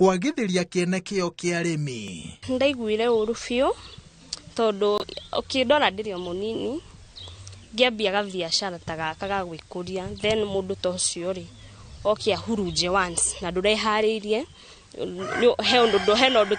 kwagithiria kienekeo kia arimi. Ndaiguire uru biu tondu ukindora ndirio munini ngiambia ga biashara ta gaka ga gwikuria, then mundu ta ucio ri okia huruje once na ndurehariirie he ndu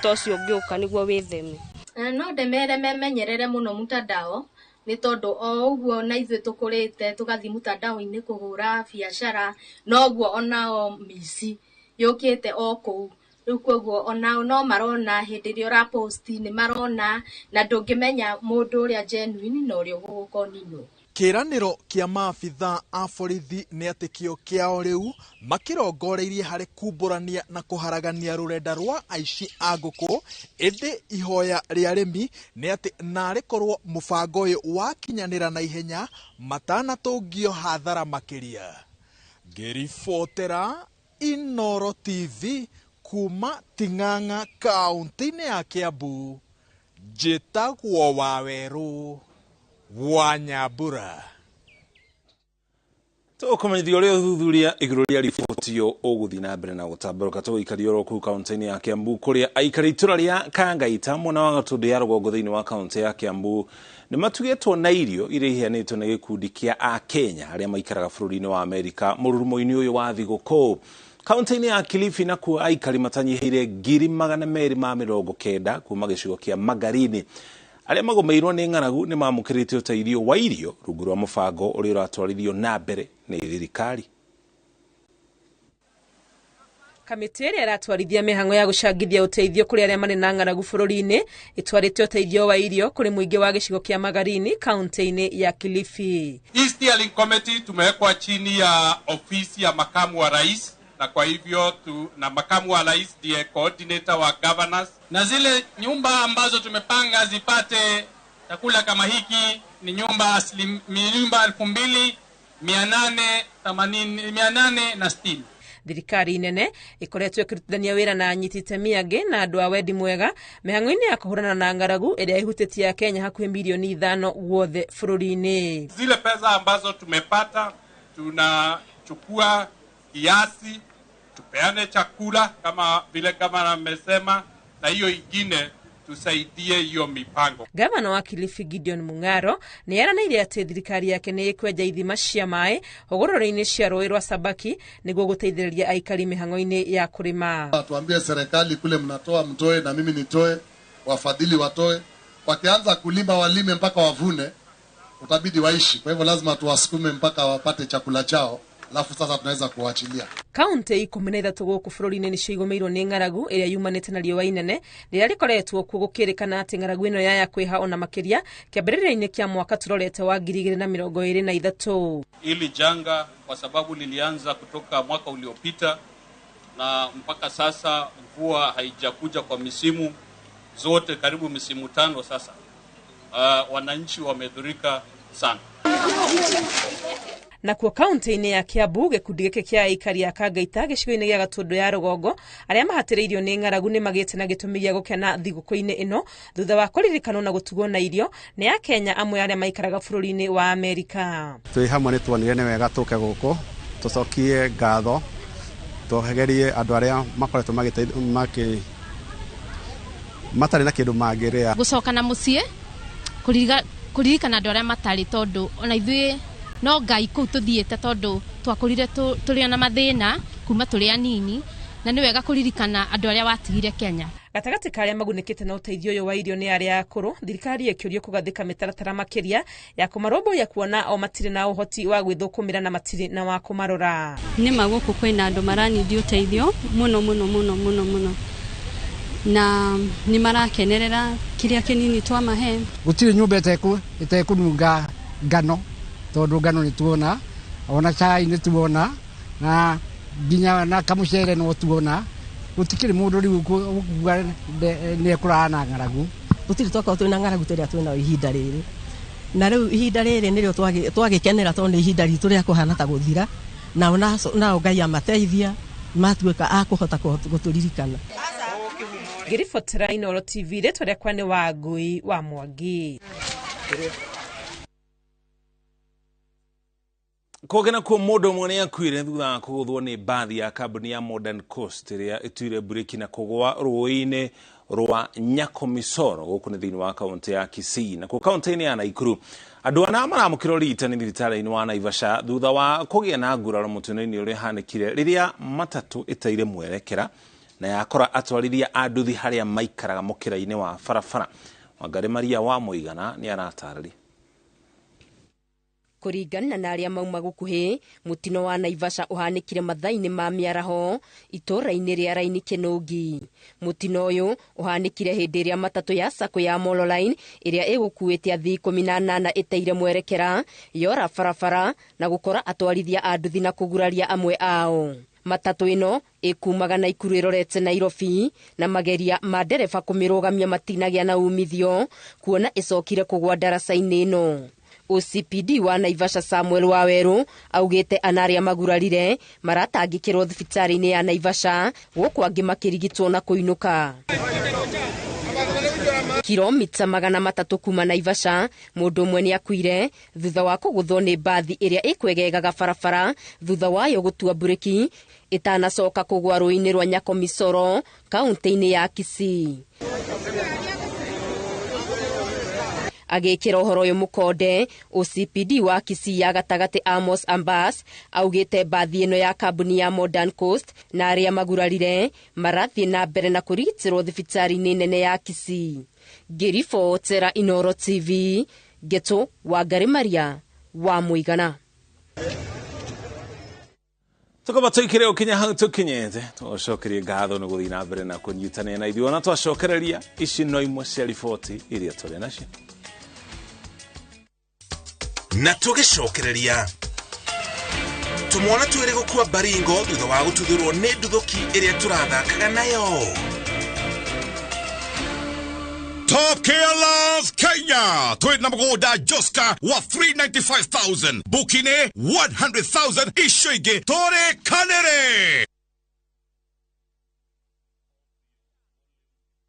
ta ucio ngiuka niguo witheme. No ndemere memenyerere muno mutandao ni tondu o uguo na ithuĩ tukurite tugathi mutandao-ini kuhura biashara no uguo onao mici yukite o kuu riu koguo onao no marona hindi ĩrĩa ura post ni marona na ndungimenya mundu uria genuine na uria gugukonino. Kiraniro kia maabitha a borithi ni ati kio kiao riu makirongoreirie hari kumburania na kuharagania rurenda rwa aici a nguku, indi ihoya ria arimi ni ati narikorwo mubango uyu wakinyanira na ihenya matanatungio hathara makiria. Ngiribotera Inooro TV kuma Ting'ang'a kaunti-ini ya Kiambu, njĩtagwo Waweru wa Nyambura. Tukumenyithia uria uthuthuria iguru ria riboti yo uguthi na mbere na gutamburuka tuikari oro ku kaunti-ini ya Kiambu kuria aikari itura ria Kangaita mwana wa Gatundu ya Rũgongo thiini wa kaunti ya Kiambu ni matugetwo na irio iria iheanĩtwo na gikundi kia a Kenya aria maikaraga bũrũri-inĩ wa Amerika mũrurumo-inĩ uyu wa thigũkũ. Kaunti-ini ya Kilifi nakuo aikari matanyihiire 290 kuma gĩcigo kia Magarini aria magomeirwo ni ng'aragu ni mamũkĩrĩte ũteithio wa irio rungu rwa mũbango ũrĩa ũratwarithio na mbere nĩ thirikari. Kamiti ĩrĩa ĩratwarithia mĩhang'o ya gũcangithia ũteithio kũrĩ arĩa marĩ na ng'aragu bũrũri-inĩ ĩtwarĩte ũteithio wa irio kũrĩ mũingĩ wa gĩcigo kia Magarini kaunti-inĩ ya Kilifi. Hii steering committee tumewekwa chini ya ofisi ya makamu wa rais, na kwa hivyo na makamu wa rais ndiye coordinator wa governors, na zile nyumba ambazo tumepanga zipate chakula kama hiki ni nyumba 2860. Thirikari nene ikoretwo ikirutithania wira na anyiti itemi angi na andu a wendi mwega mihang'o-ini ya kuhurana na ng'aragu iria ihutitie Kenya hakuhi milioni 5 guothe bũrũri-inĩ. Zile pesa ambazo tumepata tunachukua kiasi tupeane chakula kama vile kama amesema, na hiyo ingine tusaidie hiyo mipango. Gavana wa Kilifi Gideon Mung'aro ni eranĩire ati thirikari yake ni ikwenja ithima cia maĩ hũgũrũrũ-inĩ cia rũĩ rwa Sabaki niguo guteithĩrĩria aikari mihang'o-ini ya kurima. Tuambie serikali kule mnatoa mtoe na mimi nitoe, wafadhili watoe, wakianza kulima walime mpaka wavune, utabidi waishi. Kwa hivyo lazima tuwasukume mpaka wapate chakula chao, alafu sasa tunaweza kuachilia. Kaunti 13 gũkũ bũrũri-inĩ nĩcio igũmĩirwo nĩ ng'aragu ĩrĩa yumanĩte na riũa inene rĩrĩa rĩkoretwo kuo gũkĩrĩkana atĩ ng'aragu ĩno yaya kwĩha ona makĩria kĩambĩrĩria-inĩ kĩa mwaka tũrorete wa 2023. Ili janga kwa sababu lilianza kutoka mwaka uliopita na mpaka sasa mvua haijakuja kwa misimu zote, karibu misimu 5 sasa. Wananchi wamedhurika sana. Na kuo kaunti-inĩ ya Kiambu gĩkundi gĩkĩ kĩa aikari ya Kangaita gĩcigo-inĩ gĩa Gatundu ya Rũgongo arĩa mahatĩrĩirio nĩ ng'aragu nĩ magĩte na gĩtũmi gĩa gũkena thigũkũ-inĩ ĩno thutha wa kũririkanwo na gũtugwo na irio nĩ a Kenya amwe arĩa maikaraga bũrũri-inĩ wa Amerika. Twĩ hamwe nĩ tuonire nĩ wega tũke gũkũ tũcokie ngatho twehererie andũ arĩa makoretwo matarĩ na kĩndũ mangĩrĩa. Gũcoka na mũciĩ kũririkana andũ arĩa matarĩ, tondũ ona ithuĩ no Ngai kũu tuthiĩte tondũ twakũrire tũrĩ na mathĩna kuma tũrĩ anini, na nĩ wega kũririkana andũ arĩa watigire Kenya. Gatagatĩ ka arĩa magunĩkĩte na ũteithio ũyũ wa irio nĩ arĩa akũrũ, thirikari ĩkĩũrio kũgathĩka mĩtaratara makĩria ya kũmarũmbũiya kuona o matirĩ na ũhoti wa gwĩthũkũmĩra na matirĩ na wa kũmarora. Nĩ ma gũkũ kwĩna andũ maranidi ũteithio mũno na nĩ marakenerera kĩrĩa kĩnini twamahe. Gũtirĩ nyũmba ĩtekũnunga ngano, tondũ ngano nĩ tuona, ona chai nĩ tuona, na nginya na kamũcere no tuona. Gũtikĩrĩ mũndũ rĩu ũkuga nĩ ekũraga na ng'aragu. Gũtirĩ twakorwo twĩna ng'aragu tũrĩa twĩna ihinda rĩrĩ, na rĩu ihinda rĩrĩ nĩrĩo twagĩkenera tondũ nĩ ihinda ritũ rĩa kũhana ta gũthira, nao Ngai amateithia matuĩka a kũhota gũtũririkana. Ngiribotera Inooro TV rĩtwa rĩakwa nĩ Wangui wa Mwangi. kogena kwa modo mwene ya kuire thutha kuguthwo ni bathi ya kambuni ya Modern Coast iria ituire bureki na kugwa ruine rwa Nyakomisoro guku ni thiini wa kaunti ya Kisii na ku kaunti ya Naikuru. Andu ana maramukiro ritani thibitari-ini wa Naivasha thutha wa kugia na nguraro mutino-ini uria hanikire riria matatu itaire mwerekera na yakora atwarithia anduthi haria maikaraga mukira-ini wa barabara. Wangari Maria wa Muigana ni aratarĩria. Kuringana na aria mauma gukuhi mutino wa Naivasha uhanikire mathaini ma miaraho itura-ini ria Raini Kinungi. Mutino uyu uhanikire hindi iria matatu ya sako ya Molo Line iria igukuite athii 18 itaire mwerekera yora barabara na gukora atwarithia anduthi na kuguraria amwe ao. Matatu ino ikumaga Naikuru irorete Nairobi na mageria ma ndereba kumirugamia matinagia na umithio kuona icokire kugwa daraca-ini ino. OCPD wa Naivasha Samuel Waweru augite anaria magurarire maratangikirwo thibitari-ini ya Naivasha guku angi makirigitwo na kuinuka. Kilomita 300 kuma Naivasha mundu umwe ni akuire thutha wa kuguthwo ni bathi iria ikwegegaga barabara thutha wayo gutua bureki itanacoka kugwa ruini rwa Nyakomisoro kaunti-ini ya Kisii. Agikira uhoro uyu mukonde OCPD wa Kisii ya gatagati Amos Ambas augite bathi ino ya kambuni ya Modern Coast na aria magurarire marathie na mbere na kurigitirwo thibitari-ini nene ya Kisii. Ngiribotera Inooro TV Geto Wangari Maria wa Muigana. Tukoba tuikire ukinya hau tukinyete twacokerie ngatho ni guthii na mbere na kunyitania na ithuĩ ona twacokereria ici no imwe cia riboti iria tũrĩ nacio na tugicokereria tumwona twĩrĩ gũkua Baringo thutha wa gũtuthũrwo nĩ nduthoki iria tũrathakaga nayo. Top Gear Love Kenya. Twina mgoda Joska wa 395,000. Bukine 100,000 ishoige tore kanere.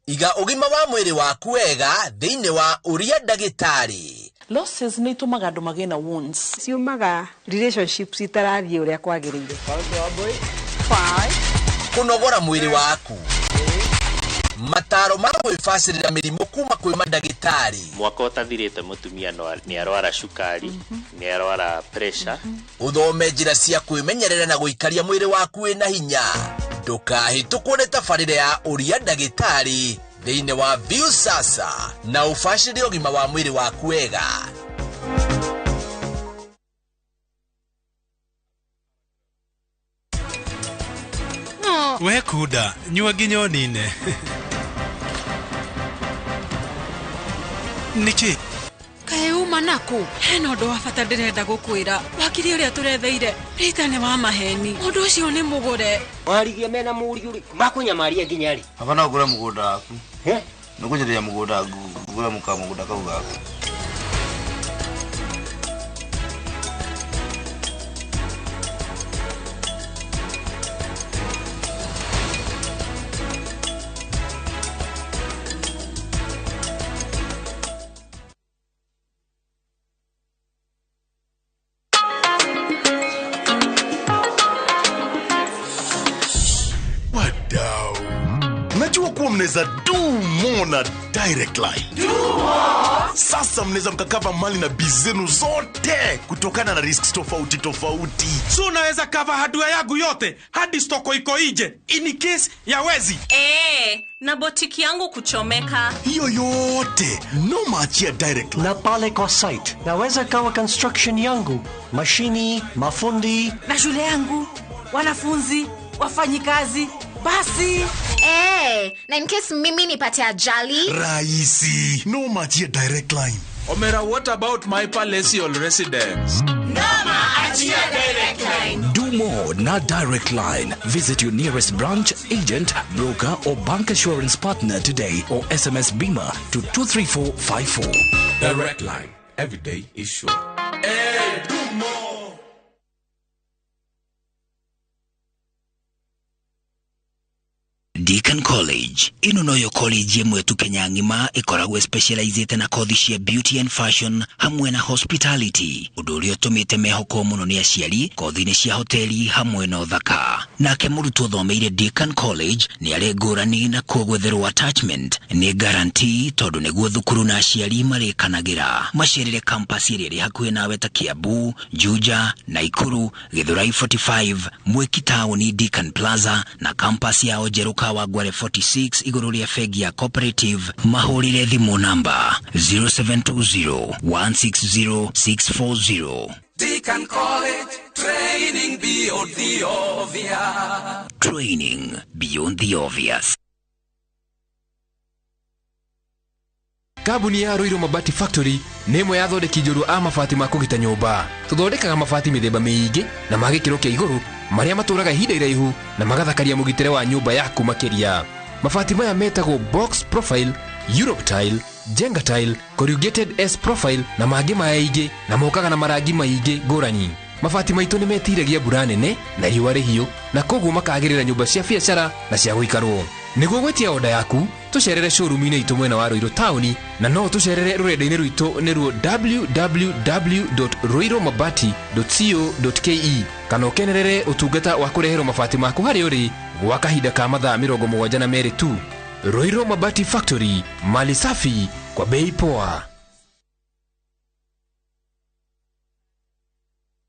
Iga ugima wa mwiri waku wega thiini wa uria ndagitari. Losses ni tumaga andu magena wounds. Siumaga relationships itarathie uria kwagiriire. 5 kunogora mwiri waku. Mataro ma gwĩbacĩrĩra mĩrimũ kuma kwĩ mandagĩtarĩ. Mwaka ũtathirĩte mũtumia nĩ arwara cukari, nĩ arwara pressure. Uthome njĩra cia kwĩmenyerera na gũikaria mwĩrĩ waku wĩna hinya. Ndũkahĩtũkwo nĩ tabarĩra ya ũria ndagĩtarĩ thĩinĩ wa View Sasa na ũbacĩrĩre ũgima wa mwĩrĩ waku wega. We kuda, nyua nginya ũnine. Niki kae uma naku hena ũndũ wa bata ndĩrenda gũkwĩra. Wakiri ũrĩa tũretheire rita nĩ wa maheni. Ũndũ ũcio nĩ mũgũre. Warigie mena mũriũ rĩ makunyamaria nginya rĩ. Hapa no ngũre mũgũnda waku. Nĩkũnjĩrĩria mũgũnda ngũre mũgũnda kau gaku. Mnaweza do more na direct line. Do more. Sasa mnaweza mkakava mali na bizenu zote kutokana na risks tofauti tofauti. So unaweza cover hardware yangu yote hadi stoko iko nje in case ya wezi. Na botiki yangu kuchomeka. Hiyo yote no maachia direct line. Na pale kwa site naweza kawa construction yangu, mashini, mafundi na shule yangu, wanafunzi, wafanyikazi. Basi na in case mimi nipate ajali rahisi no maachia direct line. Omera, what about my palatial residence? Nama achia direct line. Do more na direct line. Visit your nearest branch, agent, broker or bank assurance partner today or SMS Bima to 23454. Direct line. Every day is sure. Do more. Deakin College ino noyo college yemwe tu Kenya ngima ikoragwe specialized na kothi cia beauty and fashion hamwe na hospitality undu uria utumite mehoko muno ni aciari kothi-ini cia hoteli hamwe na uthaka. Nake murutwo thomeire Deakin College ni ari ngurani na kugwetherwo attachment ni guarantee tondu niguo thukuru na aciari marikanagira. Macerere campus iria ri hakuhi nawe ta Kiambu, Juja, Naikuru, Githurai 45, Mwiki Town, Deakin Plaza na campus ya Ojeruka wa Gware 46 iguru ria fegi ya cooperative. Mahurire thimu namba 0720-160-640. Deakin College, training beyond the obvious. Training beyond the obvious. Kabuni ya Roiro Mabati Factory nemo ya thondeki njuru a mabati ma kugita nyumba. Tuthondekaga mabati mithemba miingi na magikiro kia iguru maria maturaga ihinda iraihu na magathakaria mugitire wa nyumba yaku makiria. Mabati maya metagwo box profile, Europe tile, Jenga tile, corrugated S profile na mangi maingĩ na mokaga na marangi maingi ngũrani. Mabati maitu ni metiragia mbura nene na riũa rĩhiũ na koguo makagĩrĩra nyumba cia biacara na cia gũikarwo. Niguo gwetia oda yaku tucerere showroom-ini itu mwena wa Roiro Town na no tucerere rurenda-ini rwitu niruo www.roiromabati.co.ke kana ukenerere utungata wa kureherwo mabati maku hari uri gwa kahinda ka mathaa 72 tu. Roiro Mabati Factory, mali safi kwa bei poa.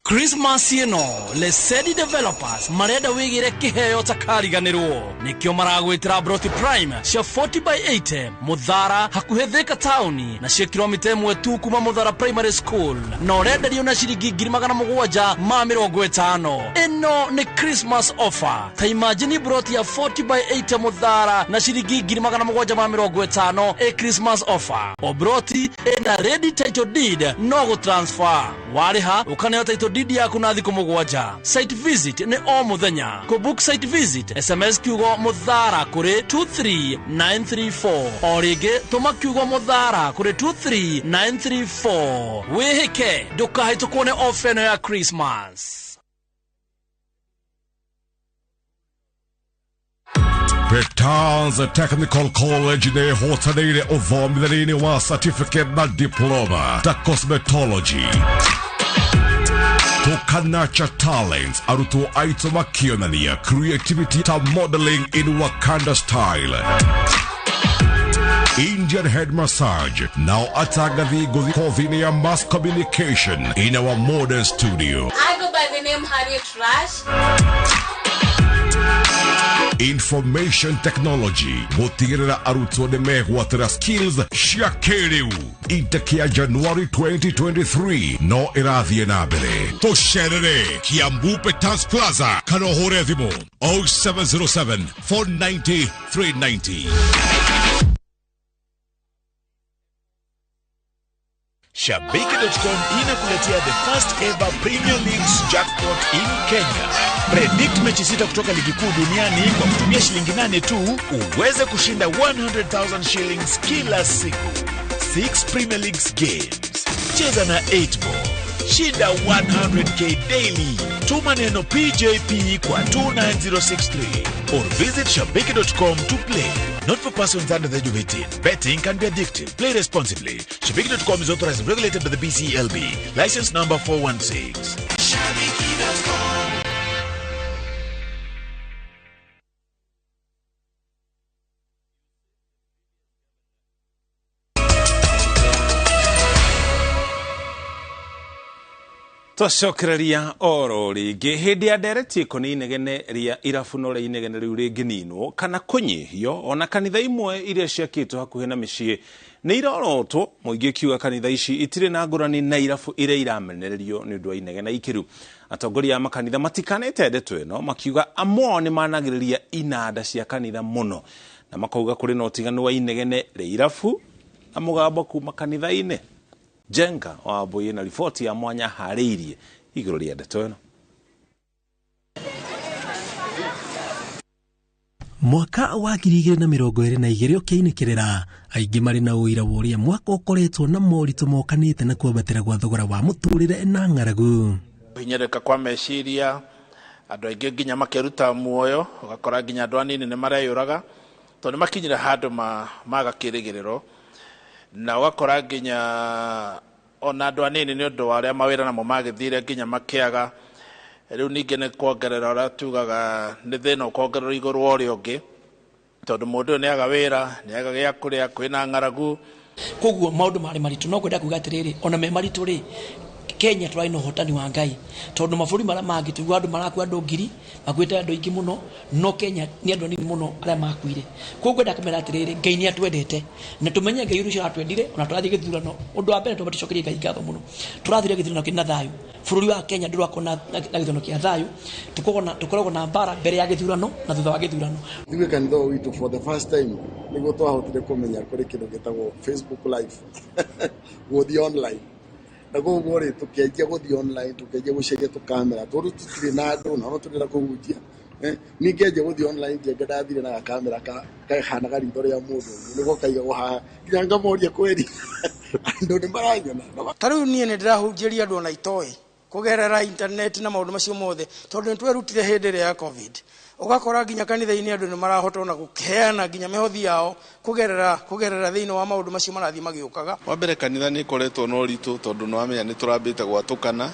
Christmas ino Lesedi Developers marenda wigire kiheo ta kariganirwo nikio maragwitira Broti Prime cia 40/80 Muthara hakuhe Thika Town na cia kilomita 1 tu kuma Muthara Primary School no renderio na ciringi 750. Ino ni Christmas offer. Ta imagine Broti ya 40/80 Muthara na ciringi 750 e Christmas offer. O Broti ena ready title deed no go transfer. Wariha ukaneo title didi yaku na thiko mugwanja. Site visit ni o muthenya. Ko book site visit SMS kiugo Muthara kuri 23934 orige tuma kiugo Muthara kuri 23934. Weheke ndukahe tukone offer ya Christmas. Petanza Technical College ne hotanire uthomithanĩri wa certificate na diploma ta cosmetology. Tukanacha talents arutwo aitu makionania creativity ta modeling in Wakanda style. Indian head massage now atagathi gothi kothini ya mass communication in our modern studio. I go by the name Harriet Rush. Information technology gutigirira arutwo ni megwatira skills cia kiriu itakia January 2023 no irathie na mbere. Tucerere Kiambu Petans Plaza kana hore thimu 0707 490 390. Shabiki.com inakuletea the first ever Premier Leagues jackpot in Kenya. Predict mechi 6 kutoka ligi kuu duniani kwa kutumia shilingi 8 tu uweze kushinda 100,000 shillings kila siku. 6 Premier Leagues games. Cheza na 8 ball. Shinda 100k daily. Tuma neno PJP kwa 29063 or visit shabiki.com to play. Not for persons under the age of 18. Betting can be addictive. Play responsibly. Shabiki.com is authorized and regulated by the BCLB. License number 416. Shabiki.com. Twacokereria oro ringi hindi ya ndereti ikoni inegene ria irabuno ria inegene riu ringininwo kana kunyihio ona kanitha imwe iria ciakitwo hakuhi na micii ni irorotwo muingi kiuga kanitha ici itire na ngurani na irabu iria iramenererio ni undu wa inegene ikiru. Atongoria ma kanitha matikanete ndeto ino makiuga amwe ni managiriria inanda cia kanitha muno na makauga kuri no tiganu wa inegene ria irabu na mugambo kuma kanitha-ini. Jenga wa boye na ripoti ya mwanya haririe iguru ria ndeto ino. Mwaka wa 2022 ukiinikirira aingi mari na uira woria mwaka ukoretwo na moritu mokanite na kuambatira gwa thogora wa muturire na ng'aragu. Hinyereka kwa meciria andå aingä nginya makeruta muoyo ugakora nginya andå anini nä mareyåraga tondå nä makinyire handå maga kä rä gä rä ro na ugakora nginya ona andå anini nä å ndå wa arä a mawä ra namo magä thire nginya makäaga rä u ningä nä kuongerera å rä a tugaga nä thä na å kongererwo igå rå wa å rä a å ngä tondå må ndå å yå nä aga wä ra nä aga gä a kå rä a kwä na ng'aragu koguo maundu mari maritu no kwenda kuga atiriri ona me maritu ri Kenya tũrĩ na ũhotani wa Ngai tondũ mabũrũri marĩa mangĩ tuigua andũ marakua andũ ngiri makuĩte andũ aingĩ mũno no Kenya nĩ andũ anini mũno arĩa makuire koguo ngwenda kũmera atĩrĩrĩ Ngai nĩ atwendete na tũmenye Ngai ũcio atwendire ona tũrathiĩ gĩthurano ũndũ wa mbere tũcokerie Ngai ngatho mũno tũrathire gĩthurano kĩna thayũ bũrũri wa Kenya ndũrakorwo na gĩthurano kĩa thayũ tũkoragwo na mbara mbere ya gĩthurano na thutha wa gĩthurano ithuĩ kanitha witũ for the first time nĩguo twahotire kũmenya kũrĩ kĩndũ gĩtagwo Facebook live gũthiĩ online na koguo rĩ tũkĩanjia gũthiĩ online tũkĩanjia gũcaria tũkamera tondũ tũtirĩ na andũ na no tũrenda kũhunjia ningĩanjia gũthiĩ online ngĩanga ndathire na gakamera kahanaga ritho rĩa mũndũ nĩguo kaigagwo haha nginya ngamoria kweri andũ nĩ maranyona ta rĩu niĩ nĩ ndĩrahunjĩria andũ ona itoĩ kũgerera internet na maũndũ macio mothe tondũ nĩ twerutire hĩndĩ ĩrĩa ya covid ugakora nginya kanitha-inĩ andũ nĩ marahota ona gũkheana nginya mĩhothi yao kũgerera thĩinĩ wa maũndũ macio marathiĩ magĩũkaga wa mbere kanitha nĩ ĩkoretwo na ũritũ tondũ nĩ wamenya nĩ tũrambĩte gwatũkana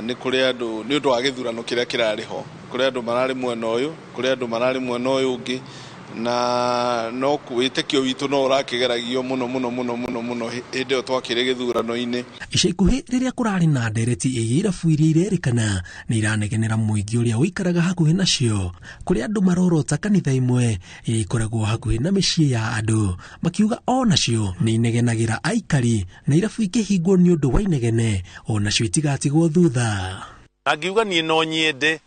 nĩ kũrĩ andũ nĩ ũndũ wa gĩthurano kĩrĩa kĩrarĩ ho kũrĩ andũ mararĩ mwena ũyũ kũrĩ andũ mararĩ mwena ũyũ ũngĩ na no wĩtĩkio witũ no ũrakĩgeragio mũno hĩndĩ ĩyo twakĩrĩ gĩthurano-inĩ ica ikuhĩ rĩrĩa kũrarĩ na ndereti ĩgiĩ irabu iria irerĩkana nĩ iranegenera mũingĩ ũrĩa ũikaraga hakuhĩ nacio kũrĩ andũ marorota kanitha imwe iria ikoragwo hakuhĩ na mĩciĩ ya andũ makiuga o nacio nĩ inegenagĩra aikari na irabu ikĩhingwo nĩ ũndũ wa inegene o nacio itigatigwo thutha na ngiuga niĩ no nyende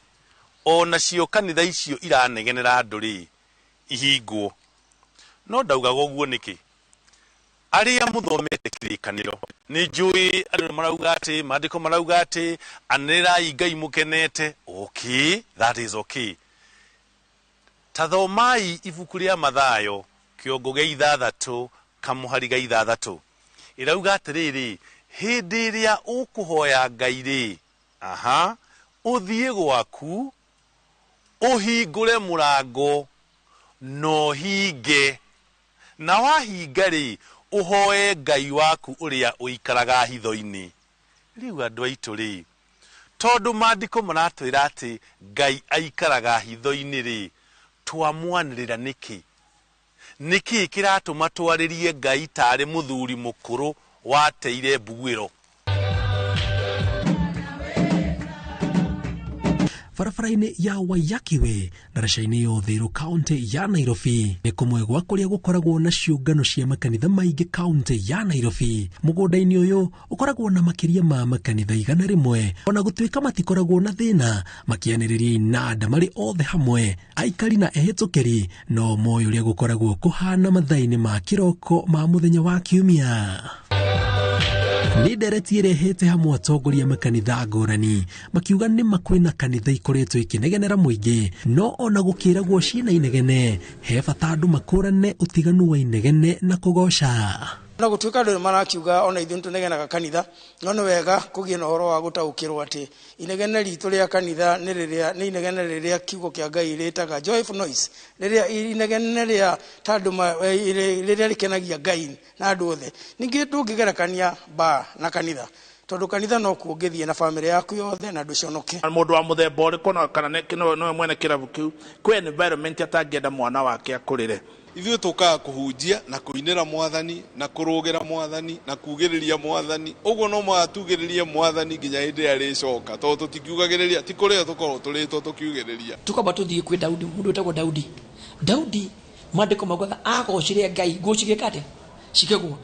o nacio kanitha icio iranegenera andũ rĩ ihingwo no ndaugaga ũguo nĩkĩ arĩa mũthomete kĩrĩkanĩro nĩ njũĩ andũ marauga atĩ maandĩko marauga atĩ anĩrĩrai Ngai mũkenete okay that is okay ta thomai ibuku rĩa Mathayo kĩongo gĩa 6 kamũhari ga 6 ĩrauga atĩrĩrĩ hĩndĩ ĩrĩa ũkũhoya Ngai rĩ ũthiĩ gwaku ũhingũre mũrango no hinge na wahinga rĩ ũhoe Ngai waku ũrĩa ũikaraga hitho-inĩ rĩu andũ aitũ rĩ tondũ maandĩko maratwĩra atĩ Ngai aikaraga hitho-inĩ rĩ twamwanĩrĩra nĩkĩ kĩratũma twarĩrie Ngai tarĩ mũthuri mũkũrũ wateire mbuguĩro barabara-inĩ ya Wayakiwe ndaraca-inĩ yothe ĩrũ kaunti ya Nairobi nĩ kũmwe gwa kũrĩa gũkoragwo na ciũngano cia makanitha maingĩ kaunti ya Nairobi mũgũnda-inĩ ũyũ ũkoragwo na makĩria ma makanitha 100 ona gũtuĩka matikoragwo na thĩna makĩanĩrĩria inanda marĩ othe hamwe aikari na ehĩtũkĩri no moĩ ũrĩa gũkoragwo kũhana mathaa-inĩ ma kĩroko ma mũthenya wa kiumia nĩ ndereti ĩrehete hamwe atongoria makanitha ngũrani makiuga nĩ makwĩna kanitha ikoretwo ikĩnegenera mũingĩ no ona gũkĩragwo ciĩna inegene he bata andũ makũrane ũtiganu wa inegene na kũgoca na gũtuĩka andũ marakiuga ona ithuĩ tũnegenaga kanitha no nĩ wega kũgĩa na ũhoro wa gũtaũkĩrwo atĩ inegene ritũ rĩa kanitha nĩ inegene rĩrĩa kiugo kĩa Ngai rĩtaga joyful noise rĩrĩa inegene rĩa tandũ rĩrĩa rĩkenagia Ngai na andũ othe ningĩ ndũngĩgerekania ba na kanitha tondũ kanitha no kuongithie na family yaku yothe na ndũconoke mũndũ wa mũthemba ũrĩkũ kana no mwene kĩrabu kĩu kwĩ environment atangĩenda mwana wake akũrĩre ithuĩ tũkaga kũhunjia na kũinĩra mwathani na kũrũgĩra mwathani na kugĩrĩria mwathani ũguo no mwatugĩrĩrie mwathani nginya hĩndĩ ĩrĩa rĩcoka tondũ tũtikiugagĩrĩria ti kũrĩa tũkorwo tũrĩtwo tũkiugĩrĩria tukamba tũthiĩ kwĩ Daudi mũndũ wĩtagwo Daudi maandĩko maugaga agocire Ngai ngũcigĩka atĩa cikĩgwo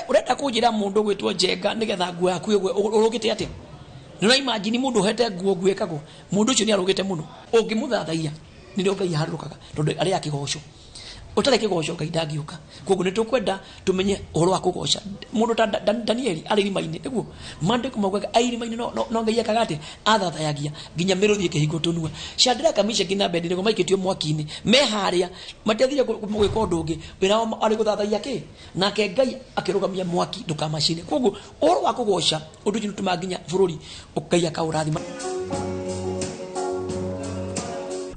ũrenda kũnjĩra mũndũ gwĩtwo njenga nĩgetha nguo yaku ĩgwe ũrũgĩte atĩa nĩ ũraimagine mũndũ ũhete nguo gwĩkagwo mũndũ ũcio nĩ arũgĩte mũno ũngĩmũthathaia nĩrĩo Ngai aharũrũkaga tondũ arĩa kĩgoco ũtarĩ kĩgoco Ngai ndangĩũka koguo nĩ tũkwenda tũmenye ũhoro wa kũgoca mũndũ ta Danieli arĩ irima-inĩ nĩguo maandĩko maugaga ai irima-inĩ no Ngai ekaga atĩ athathayagia nginya mĩrũthi ĩkĩhingwo tũnua Shadraka Meshaki na Abedinego maikĩtio mwaki-inĩ me harĩa matiathire gwĩka ũndũ ũngĩ wĩra wao arĩ gũthathaia kĩ nake Ngai akĩrũgamia mwaki ndũkamacine koguo ũhoro wa kũgoca ũndũ ũcio nĩtũmaga nginya bũrũri Ngai akaũrathima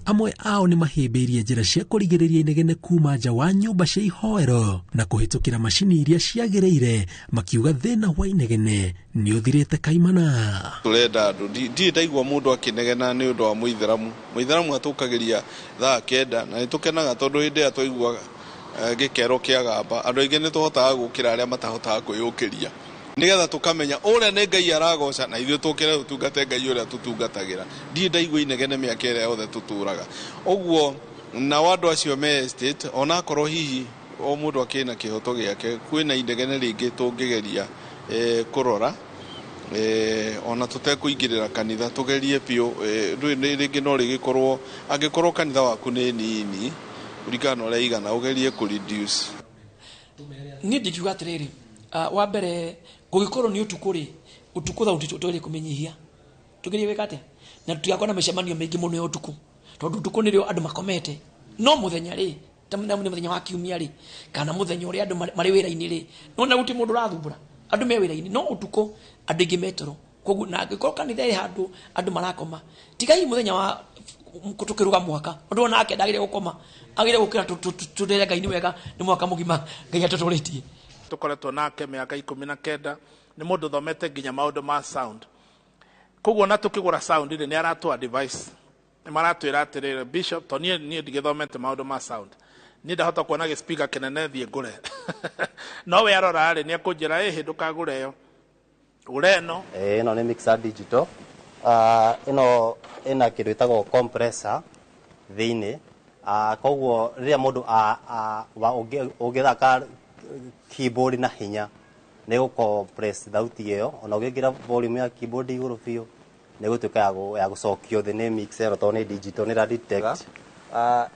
amwe ao nĩ mahĩmbĩirie njĩra cia kũrigĩrĩria inegene kuma nja wa nyũmba cia ihoero na kũhĩtũkĩra macini iria ciagĩrĩire, makiuga thĩna wa inegene nĩ ũthirĩte kaimana. Tũrenda andũ ndirĩ ndaigua mũndũ akĩnegena nĩ ũndũ wa mũithĩramu atũkagĩria thaa 9 na nĩtũkenaga tondũ hĩndĩ ĩrĩa twaiguaga gĩkero kĩagamba andũ aingĩ nĩtũhotaga gũkĩra arĩa matahotaga kwĩyũkĩria nigetha tukamenya ũrĩa nĩ Ngai aragoca na ithuĩ tũkĩre ũtungate Ngai ũrĩa tũtungatagĩra. Ndirĩ ndaigua inegene mĩaka ĩrĩa yothe tũtũraga ũguo, na andũ acio me estate ona korwo hihi o mũndũ akĩna kĩhoto gĩake, kwĩna inegene rĩngĩ tũngĩgeria kũrora ona tũtekũingĩrĩra kanitha, tũgerie piũ rĩngĩ no rĩgĩkorwo angĩkorwo kanitha waku nĩ nini ũringana ũrĩa igana ũgerie kũ-reduce. Niĩ ndĩkiuga atĩrĩrĩ, wa mbere gũgĩkorwo nĩ ũtukũ rĩ, ũtukũ thauti tũgerie kũmenyihia, tũgerie gwĩka atĩa na tũtigakorwo na mĩcemanio mĩingĩ mũno ya ũtukũ, tondũ ũtukũ nĩrĩo andũ makomete. No mũthenya rĩ, ta mũthenya wa kiumia rĩ, kana mũthenya ũrĩa andũ marĩ wĩra-inĩ rĩ, nona gũtirĩ mũndũ ũrathumbũra, andũ me wĩra-inĩ. No ũtukũ andũ aingĩ metoro, koguo na angĩkorwo kanitha ĩ handũ andũ marakoma, tigai mũthenya wa tũkĩruga mwaka ũndũ ona ake ndagĩrĩire gũkoma, agĩrĩire gũkĩra tũtũrĩre Ngai nĩ wega, nĩ mwaka mũgima Ngai atũtũrĩtie. Tũkoretwo nake mĩaka 19 nĩ mũndũ thomete nginya maũndũ ma sound, koguo na tũkĩgũra sound rĩ nĩ aratũa device, nĩ maratwĩra atĩrĩrĩ Bishop, to niĩ ndigĩthomete maũndũ ma sound, niĩ ndahota kuona gĩ-speaker kĩnene thiĩ ngũre no we arora rĩ nĩ akũnjĩra hĩ ndũkagũre ĩyo, gũre ĩno. Ĩno nĩ mixer digital, ĩno ĩna kĩndũ ĩtagwo compressor thĩinĩ, koguo rĩrĩa mũndũ ũngĩthaka keyboard na hinya nĩ gũcompress thauti ĩyo, ona ũgĩkĩra volume ya keyboard igũrũ biũ nĩ gũtuĩka ya gũcokio thĩ nĩ mixer tondũ nĩ digital, nĩ ra detect.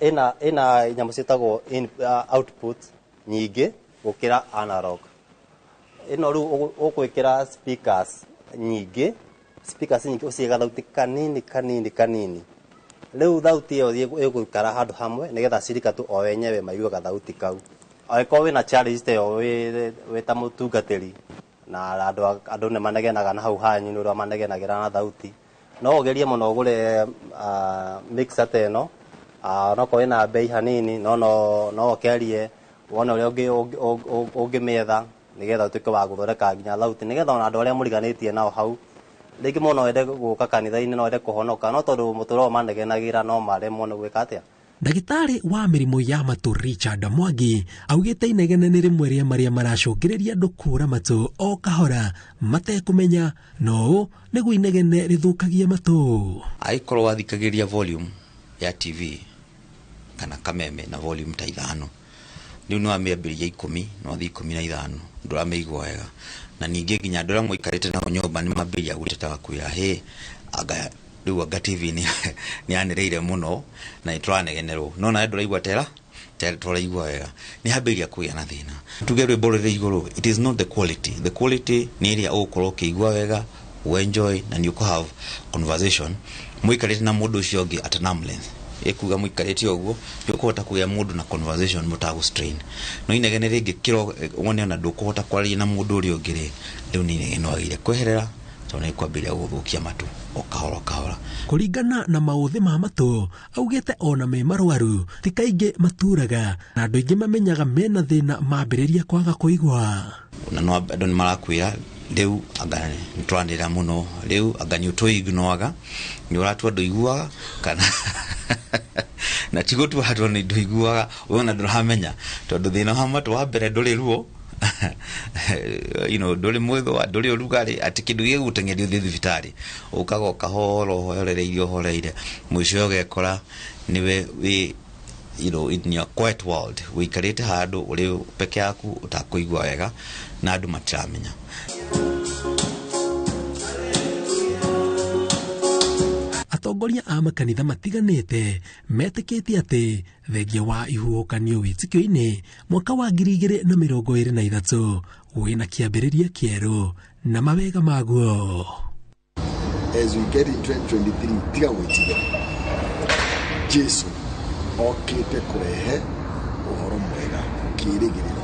Ĩna nyamũ ciĩtagwo output nyingĩ gũkĩra analog. Ĩno rĩu ũgwĩkĩra speakers nyingĩ ũciĩga thauti kanini. Rĩu thauti ĩyo ĩgũikara handũ hamwe nĩgetha cirika tu o wenyewe maiguaga thauti kau. Angĩkorwo wĩna challenge ta ĩyo wĩ ta mũtungatĩri na andũ nĩ manegenaga na hau hanyu nĩ ũrĩa manegenagĩra na thauti, no ũgerie mũno ũgũre mixer ta ĩno, onokorwo wĩna bei hanini no ũkerie wone ũrĩa ũngĩmĩetha nĩgetha ũtuĩke wa gũthondeka nginya thauti, nĩgetha ona andũ arĩa mũriganĩtie nao hau rĩngĩ mũno wende gũka kanitha-inĩ no wende kũhonoka, no tondũ mũtũũro manegenagĩra no maremwo nĩ gwĩka atĩa. Ndagĩtarĩ wa mĩrimũ ya matũ Richard Mwangi augĩte inegene nĩ rĩmwe rĩa marĩa maracũngĩrĩria andũ kũra matũ o kahora matekũmenya, no nĩguo inegene rĩthũkagie matũ. Angĩkorwo wathikagĩria volume ya TV kana kameme na volume ta 5, rĩu no amĩambĩrĩria 10 no thi 15 ndũramĩigua wega, na ningĩ nginya andũ arĩa mũikarĩte nao nyũmba nĩ mambĩrĩria gũteta kwĩra rĩu anga TV nĩ yanĩrĩire mũno na nĩtũranegenerwo, no na ndũraigua tũraigua wega, nĩ hambĩrĩria kũgĩa na thĩna. Tuge rwĩmbo rũrĩ igũrũ, it is not the quality nĩ ĩrĩa ũgũkorwo ũkĩigua wega, enjoy na you have conversation mũikarĩte na mũndũ ũcio ũngĩ at an arm's length, ĩkuga mũikarĩte ũguo nĩũkũhota kũgĩa mũndũ na conversation mũtagũ strain. No inegene rĩngĩ wone ona ndũkũhota kwaria na mũndũ ũrĩa ũngĩ rĩ, rĩu nĩ inegene wagĩrĩire kweherera tondũ nĩ kwambĩrĩria gũthũkia matũ o kahora. Kũringana na maũthĩ ma matũ, augĩte ona me marwaru ti kaingĩ maturaga na andũ aingĩ mamenyaga mena thĩna mambĩrĩria kwaga kũigua. Na no andũ nĩ marakwĩra rĩu anga nĩ tũranĩra mũno, rĩu anga nĩ ũtũiguaga, nĩ ũratua ndũiguaga kana na ti gũtua handũ nĩ ndũiguaga wona ndũramenya, tondũ thĩna wa matũ wa mbere ndũrĩ ruo ndũrĩ mwĩthũa, ndũrĩ ũrugarĩ, atĩ kĩndũ gĩgũteng'eria ũthiĩ thibitarĩ, ũkaga ũkahoro horereire mũico ũgekora niwe wĩ in your quiet world, wĩikarĩte handũ ũrĩ peke yaku ũtakũigua wega na andũ matiramenya. Atongoria a makanitha matiganĩte metĩkĩtie atĩ thengia wa ihuhũkanio wĩtĩkio-inĩ mwaka wa 2023 wĩna kĩambĩrĩria kĩerũ na mawega maguo. As we get in 2023, tiga gwĩtiga Jesu okĩte kũrehe ũhoro mwega, kĩĩrĩgĩrĩro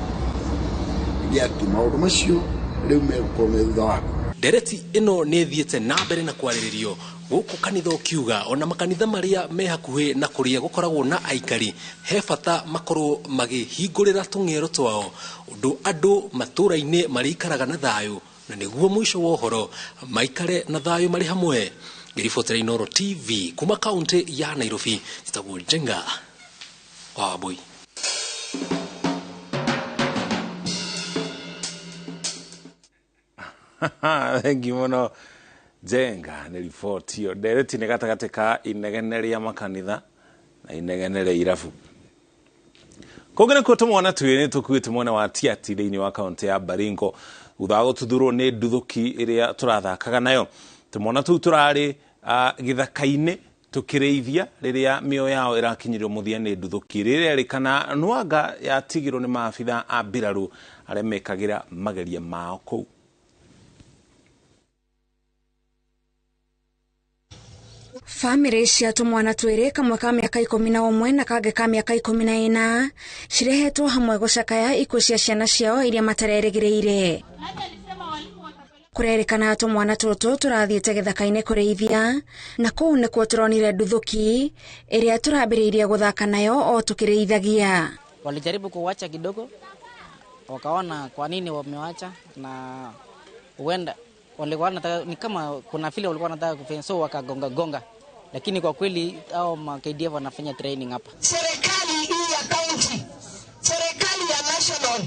gĩa atĩ maũndũ macio rĩu megũkorwo me thutha waku. Ndereti ĩno nĩ thiĩte na mbere na kwarĩrĩrio guku kanitha ukiuga ona makanitha maria me hakuhe na kuria gukoragwo na aikari he bata makorwo magihingurira tungero twao undu andu matura-ini marikaraga na thayu na niguo mwisho wa uhoro maikare na thayu mari hamwe. Ngiribotera Inooro TV kuma kaunti ya Nairobi, Jitagwo Jenga Wabui. Thank you muno Jenga ni report yo dereti ne gatagate ka inegene ya makanitha na inegene ria irabu kogena ko tumwana twene tukwite mwana wa tiati thiini wa kaunti ya Baringo uthago tuthurwo ni nduthuki iria turathakaga nayo tumwana tu turari githaka-ini tukireithia riria mio yao irakinyirio muthia ni nduthuki riria rikana nwanga ya tigiro ni maabitha a mbiraru aria mekagira mageria mao kou. Family cia tumwana twiri kamwe ka miaka 11 na kage ka miaka 14 cirehetwo hamwe gucakaya ikuo cia ciana ciao iria matareregereire. Kurerekana tumwana tutu turathiete githaka-ini kureithia na kuu nikuo turonire nduthuki iria turambiriirie guthaka nayo o tukireithagia. Walijaribu kuwacha kidogo, wakaona kwa nini wamewacha, na huenda walikuwa wanataka ni kama kuna vile walikuwa wanataka kufanya, so wakagonga gonga, lakini kwa kweli hao KDF wanafanya training hapa. Serikali hii ya county, serikali ya national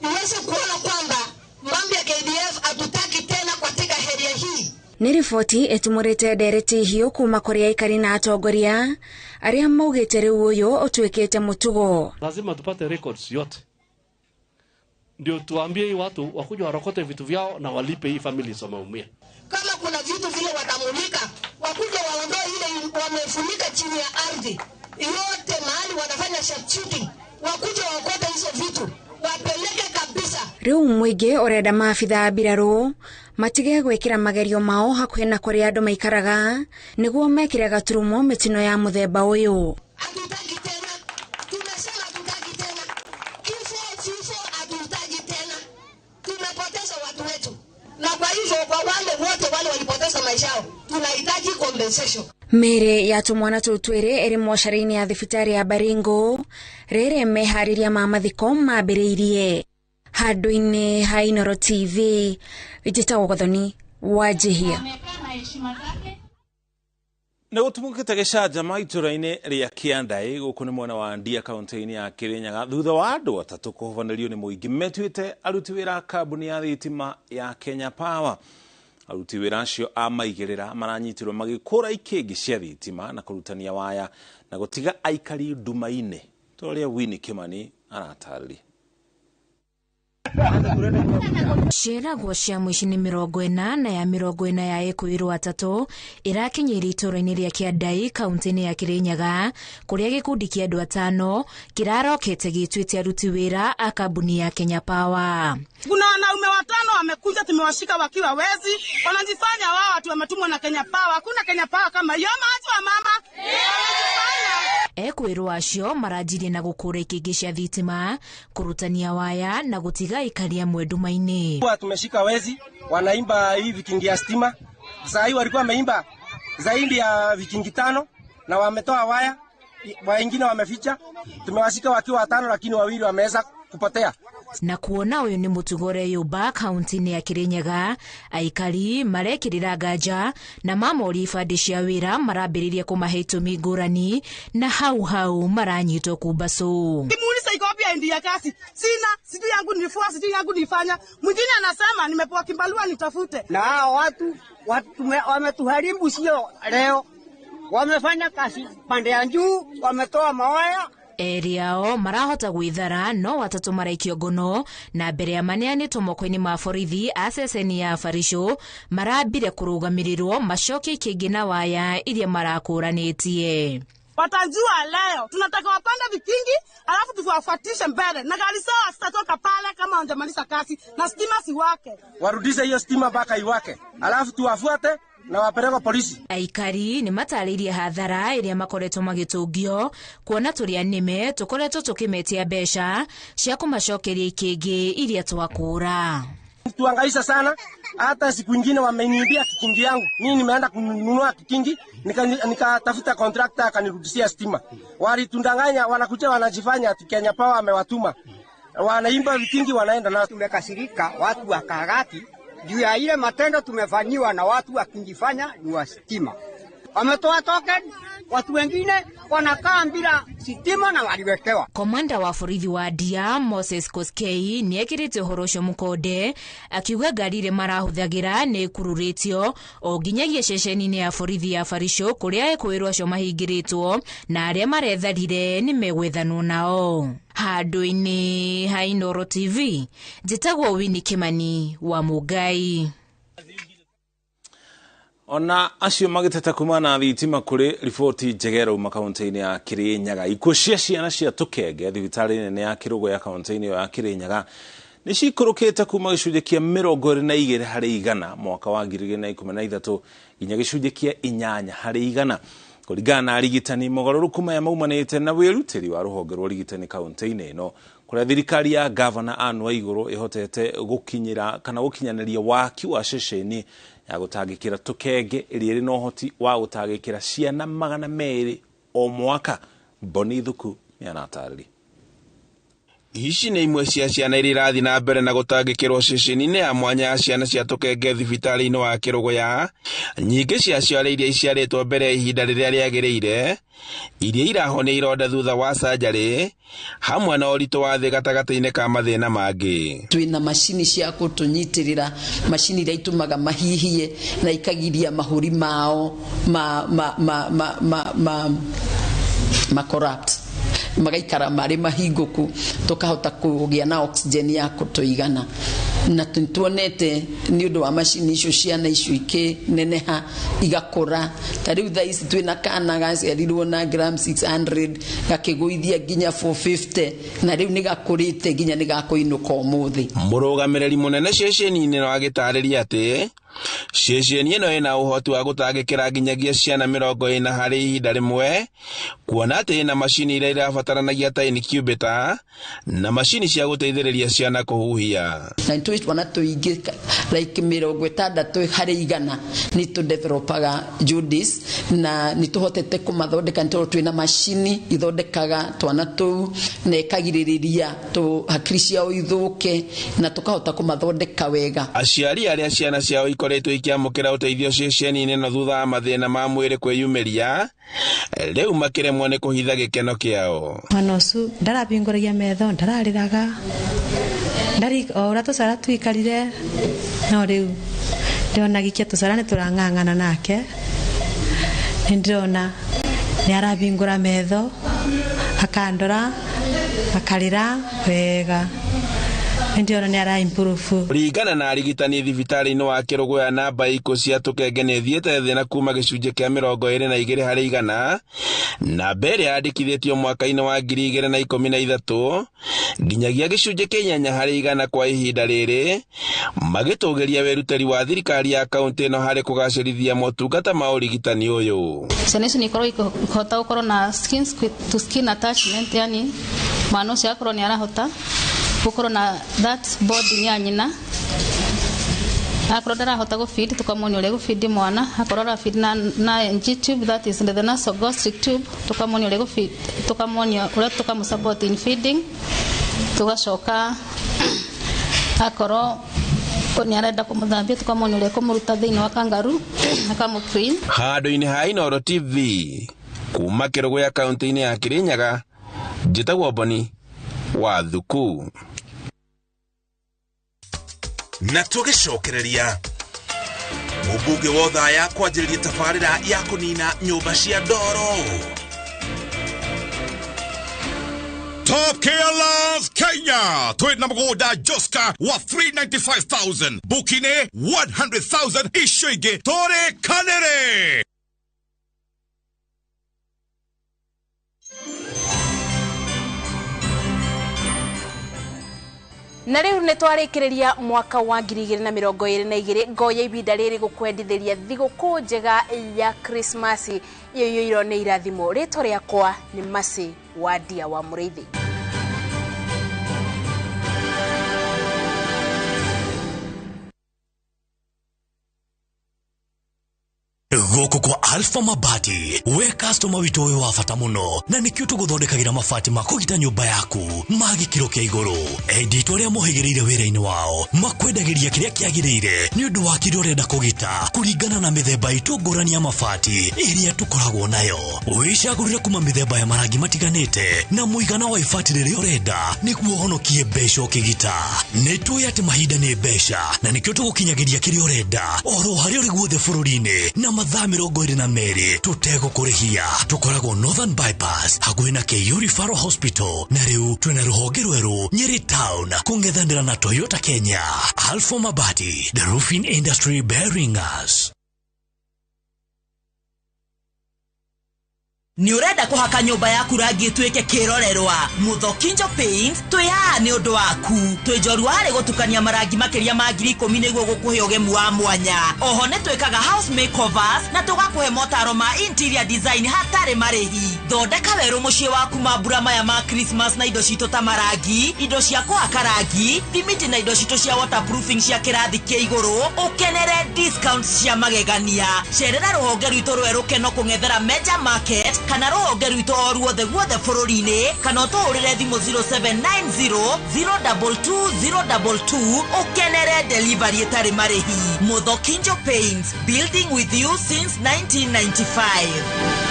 iweze kuona kwamba mambo ya KDF hatutaki tena katika area hii. Ni riboti etumurite ndereti hiyo kuma kuri aikari na atongoria aria maugite riu uyu utwikite mutugo. Lazima tupate records yote ndio tuambie hii watu wakuja warokote vitu vyao na walipe hii families wameumia. Kama kuna vitu vile watamulika, wakuja waondoe ile wamefunika chini ya ardhi yote mahali wanafanya shooting, wakuja waokote hizo vitu wapeleke kabisa. Riu mwige orenda maabitha mbiraru matige gwikira magerio mao hakuhe na kuri andu maikaraga niguo mekire gaturumo mitino ya muthemba uyu. Hatutaki tena, tumesema hatutaki tena. Kifo hatutaki tena. Tumepoteza watu wetu. Na kwa hivyo kwa wale wote wale walipoteza maisha yao, tunahitaji compensation. Mere ya tumwana tutwiri eri moshari-ini ya thibitari ya Baringo rere mehariria ma mathiko mambiriirie. Handu-ini ha Inooro TV Jitagwo Gathoni Wanjihia. Na gutumukite gicanja itura-ini ria Kiandai guku ni mwena wa Ndia kaunti-ini ya Kirinyaga thutha wa andu atatu kuhovanerio ni muingi metuite aruti wira kambuni ya thitima ya Kenya Power. Aruti wira acio a maigirira maranyitirwo magikura ikingi cia thitima na kurutania waya na gutiga aikari nduma-ini toria Winnie Kimani aratarĩria. Ciĩragwo cia mũici-inĩ 40 na ya 40 ya ekuirwo atatu irakinyĩria itũra-inĩ ria Kiandai kaunti-inĩ ya Kirinyaga kuria gikundi kia andu 5 kirarokete gituite aruti wira a kambuni ya Kenya Power. Kuna wanaume 5 wamekuja, tumewashika wakiwa wezi, wanajifanya wao watu wametumwa na Kenya Power. Hakuna Kenya Power kama hiyo, maji wa mama. Ekuirwo acio maranjirie na gukura ikingi cia thitima, kurutania waya na gutiga ikari amwe nduma-ini. Tumeshika wezi wanaimba hii vikingi ya stima. Sasa hii walikuwa wameimba zaidi ya vikingi 5 na wametoa waya, wengine wameficha. Tumewashika wakiwa 5 lakini 2 wameweza kupotea. Na kuona uyu ni mutugore yumba kaunti-ini ya Kirinyaga, aikari marekirira nganja na mamori ibandi cia wira marambiririe kumahe itumi ngurani na hau maranyitwo kumbacu. Kimuuliza iko wapi endi ya kasi? Sina, sijui yangu nilifua, sijui yangu nilifanya. Mwingine anasema nimepewa kimbalua nitafute. Na hao watu wametuharibu, sio leo. Wamefanya kazi pande ya juu, wametoa mawaya. Eriao marahota gwithara no watatu maraikio ngono na mbere ya maneani tomoko-ini ma borithi a ceceni ya Farisho marambire kurugamirirwo macoke ikingi na waya iria marakũranitie. Watanjua leo tunataka wapande vikingi alafu tuwafuatishe mbele na gari sawa sitatoka pale kama wanjamaliza kazi na stima si wake. Warudishe hiyo stima mpaka iwake alafu tuwafuate na wapeleka polisi. Aikari ni mataririe hathara iria makoretwo magitungio kuona turia nime tukoretwo tukimetia mbeca cia kumacokeria ikingi iria twakura. tuangaisha sana. Hata siku nyingine wameniibia kikingi yangu. Mimi nimeenda kununua kikingi, nikatafuta contractor akanirudishia stima. Walitundanganya, wanakuja wanajifanya ati Kenya Power amewatuma. Wanaimba vikingi wanaenda na tumekasirika watu wa Kagati juu ya ile matendo tumefanyiwa na watu wakingifanya ni wa stima. Wametoa token, watu wengine wanakaa bila sitima na waliwekewa. Komanda wa borithi wa Ndia Moses Koskei niekirite horosho mukode akiuga ngari ire marahuthagira ni kururitio o nginyagia ceceni-ini ya borithi ya Barisho kuria ekwirwo acio mahingiritwo na aria maretharire ni megwethanwo nao. Handu-ini ha Inooro TV njitagwo Winnie Kimani wa Mugai. Ona acio magiteta kumana thitima kuri riboti njegera uma kaunti-ini ya Kirinyaga. Ikuo cia ciana cia tukenge thibitari nene ya Kirugo ya kaunti-ini ya Kirinyaga ni cikurukite kuma gicunjĩ kia 22 harĩ 100 mwaka wa 2013 nginya gicunjĩ kia 8 harĩ 100 kuringana na arigitani. Mogaruruku maya maumanite na wirutiri wa ruhonge rwa urigitani kaunti-ini ino kuria thirikari ya Governor Anne Waiguru ihotete gukinyira kana gukinyaniria waki wa ceceni ya gutangikira tukenge iri iri no hoti wa gutangikira ciana 200 o mwaka. Boni Thuku ni anatariri. Ici nĩ imwe cia ciana iria irathi na mbere na gutangikirwo ceceni-inĩ ya mwanya ya ciana cia tukenge thibitari-inĩ wa Kirugo ya nyingĩ cia ciana iria iciarĩtwo mbere ya ihinda rĩrĩa rĩagĩrĩire, iria irahonio ironda thutha wa surgery, hamwe na ũritũ wa thĩ gatagatĩ-inĩ ka mathĩna mangĩ. Twĩna macini cia gũtũnyitĩrĩra, macini iria itumaga mahihie na ikagiria mahũri mao corrupt, magaikara marĩ mahinguku, tukahota kũgĩa na oxygen ya kũtũigana. Na tuonete ni undu wa macini icio ciana icio ikineneha igakũra. Ta rĩu thaa ici twĩna kana gaciarirwo na gram 600 gakĩgũithia nginya 450 na rĩu nĩ gakũrĩte nginya nĩ gakũinũka ũmũthĩ. Mũrũgamĩrĩri mũnene ceceni-inĩ no agĩtarĩria atĩ ceceni ĩno ĩna ũhoti wa gũtangĩkĩra nginyagia ciana 40 harĩ ihinda rĩmwe, kuona atĩ ĩna macini iria irabataranagia ta incubator na macini cia gũteithĩrĩria ciana kũhuhia. Na twana tũingĩ like 60 harĩ 100 nĩ tũdevelopaga Judis na nĩ tũhotete kũmathondeka tondũ twĩna macini ithondekaga twana tũu na ikagirĩrĩria hakiri ciao ithũke na tukahota kũmathondeka wega. Aciari arĩa ciana ciao ikoretwo ikiamũkĩra ũteithio ceceni-inĩ no thutha wa mathĩna ma mwĩrĩ kwĩyumĩria, rĩu makĩremwo nĩ kũhitha gĩkeno kĩao. Mwana ũcio ndarabingũragia metho, ndararĩraga, ndari ora tũcara twikarire, no rĩu ndĩrona gĩkia tũcara nĩ tũrang'ang'ana nake, ndĩrona nĩ arabingũra metho, akandora, akarĩra wega. Ndiona ni ara improve. Ringana na arigitani thibitari-inĩ wa Kirugo ya namba ikuo cia tukenge nĩ thiĩte thĩ na kuma gĩcunjĩ kĩa 22 harĩ 100 na mbere yandĩkithĩtio mwaka-inĩ wa 2013 nginyagia gĩcunjĩ kĩa 8 harĩ 100 kwa ihinda rĩrĩ, magĩtũgĩria wĩrutĩri wa thirikari ya kaunti ĩno harĩ kũgacĩrithia motungata ma ũrigitani ũyũ. Ciana icio nĩ ikorwo ikĩhota gũkorwo na skin to skin attachment, yani mwana ũcio akorwo nĩ arahota gukorwo na that body ya nyina, akorwo ndarahota gũfeed tukamuonia ũrĩa gũfeed mwana, akorwo arafeed na NG tube, that is the nasogastric tube, tukamuonia ũrĩa gũfeed, tukamuonia ũrĩa tukamusupport in feeding, tugacoka akorwo ni arenda kũmũthambia tukamuonia ũrĩa kũmũruta thĩinĩ wa kangaru akamu clean. Handũ-inĩ ha Inooro TV kuma Kirugo ya kaunti-inĩ ya Kirinyaga, njĩtagwo Boni wa Thuku. Na tũgĩcokereria mũmbunge wa Othaya kwanjĩrĩria tabarĩra ya kũnina nyũmba cia ndoro. Top Gear Love Kenya, twĩna mũgũnda Joska wa 395,000, Bukine 100,000, icio ingĩ tũrĩkanĩre. Na rĩu nĩ twarĩkĩrĩria mwaka wa 2022 ngoya ibinda rĩrĩ gũkwendithĩria thigũkũ njega ya Christmas ĩyo nĩ irathimo. Rĩtwa rĩakwa nĩ Mercy wa Ndia wa Mũrĩithi. Goko kwa Alpha Mabati, we customer wito we wafata muno, na nikio tuguthondekagira mabati makugita nyumba yaku, magikiro kia iguru. Editor ya mohigereire wira-ini wao, makwendagiria kiria kiagirire, ni undu wa kiria urenda kugita, kuringana na mithemba itu ngurani ya mabati iria tukoragwo nayo. Wicagurire kuma mithemba ya marangi matiganite, na muigana wa ibati riria urenda, niguo uhonokie mbeca ukigita. Nituoya ati mahinda ni mbeca, na nikio tugukinyagiria kiria urenda, oro haria uri guothe bururi-ini, na mathaa 22 tutegũkũrĩhia. Tukoragwo Northern Bypass hakuhĩ na KU Referral Hospital, na rĩu twĩna rũhonge rwerũ Nyeri Town kũng'ethanĩra na Toyota Kenya. Alpha Mabati, the roofing industry bearing us. Ni urenda kuhaka nyumba yaku rangi tuike kirorerwa Muthokinjo Paints twiha ni undu waku twijorwa hari gutukania marangi makiria ma 10,000 niguo gukuhe ugemu wa mwanya. Oho ne twikaga house makeovers na tugakuhe motaro ma interior design hatari marihi. Thondeka weru mucii waku mambura maya ma Christmas na indo citu ta marangi, indo cia kuhaka rangi, thimiti na indo citu cia waterproofing cia kirathi kia iguru. Ukenere discounts cia magegania. Cerera ruhonge rwitu rweru Keno kung'ethera Major Market kana rohonge rwitu oruothe guothe bururi-ini, kana utuhurire thimu 0790 022 022 ukenere delivery itari marihi. Muthokinjo Paints, building with you since 1995.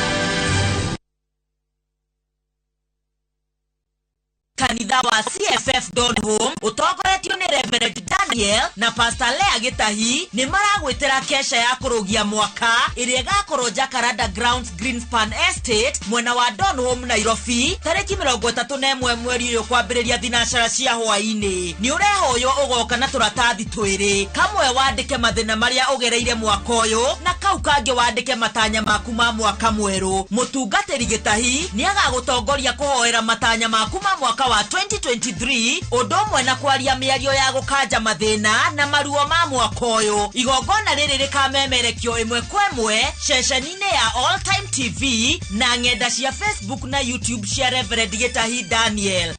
Kanitha wa CFF Donholm utongoretio ni Reverend Daniel na Pastor Lea Gitahi ni maragwitira kesha ya kurugia mwaka iria gakorwo Jacaranda Grounds Greenspan Estate mwena wa Donholm Nairobi tariki 31 mweri uyu kwambiriria thinacara cia hwaini. Ni urehoyo ugoka na turatathi twiri, kamwe wandike mathina maria ugereire mwaka uyu na kau kangi wandike matanya maku ma mwaka mweru. Mutungatiri Gitahi ni agagutongoria kuhoera matanya maku ma mwaka wa 2023 odomwe na kwaria miario ya gukanja mathina na maruo ma mwaka uyu. Igongona riri rikamemerekio imwe kwemwe ceceni-ini ya All Time TV na ng'enda cia Facebook na YouTube cia Reverend Gitahi Daniel.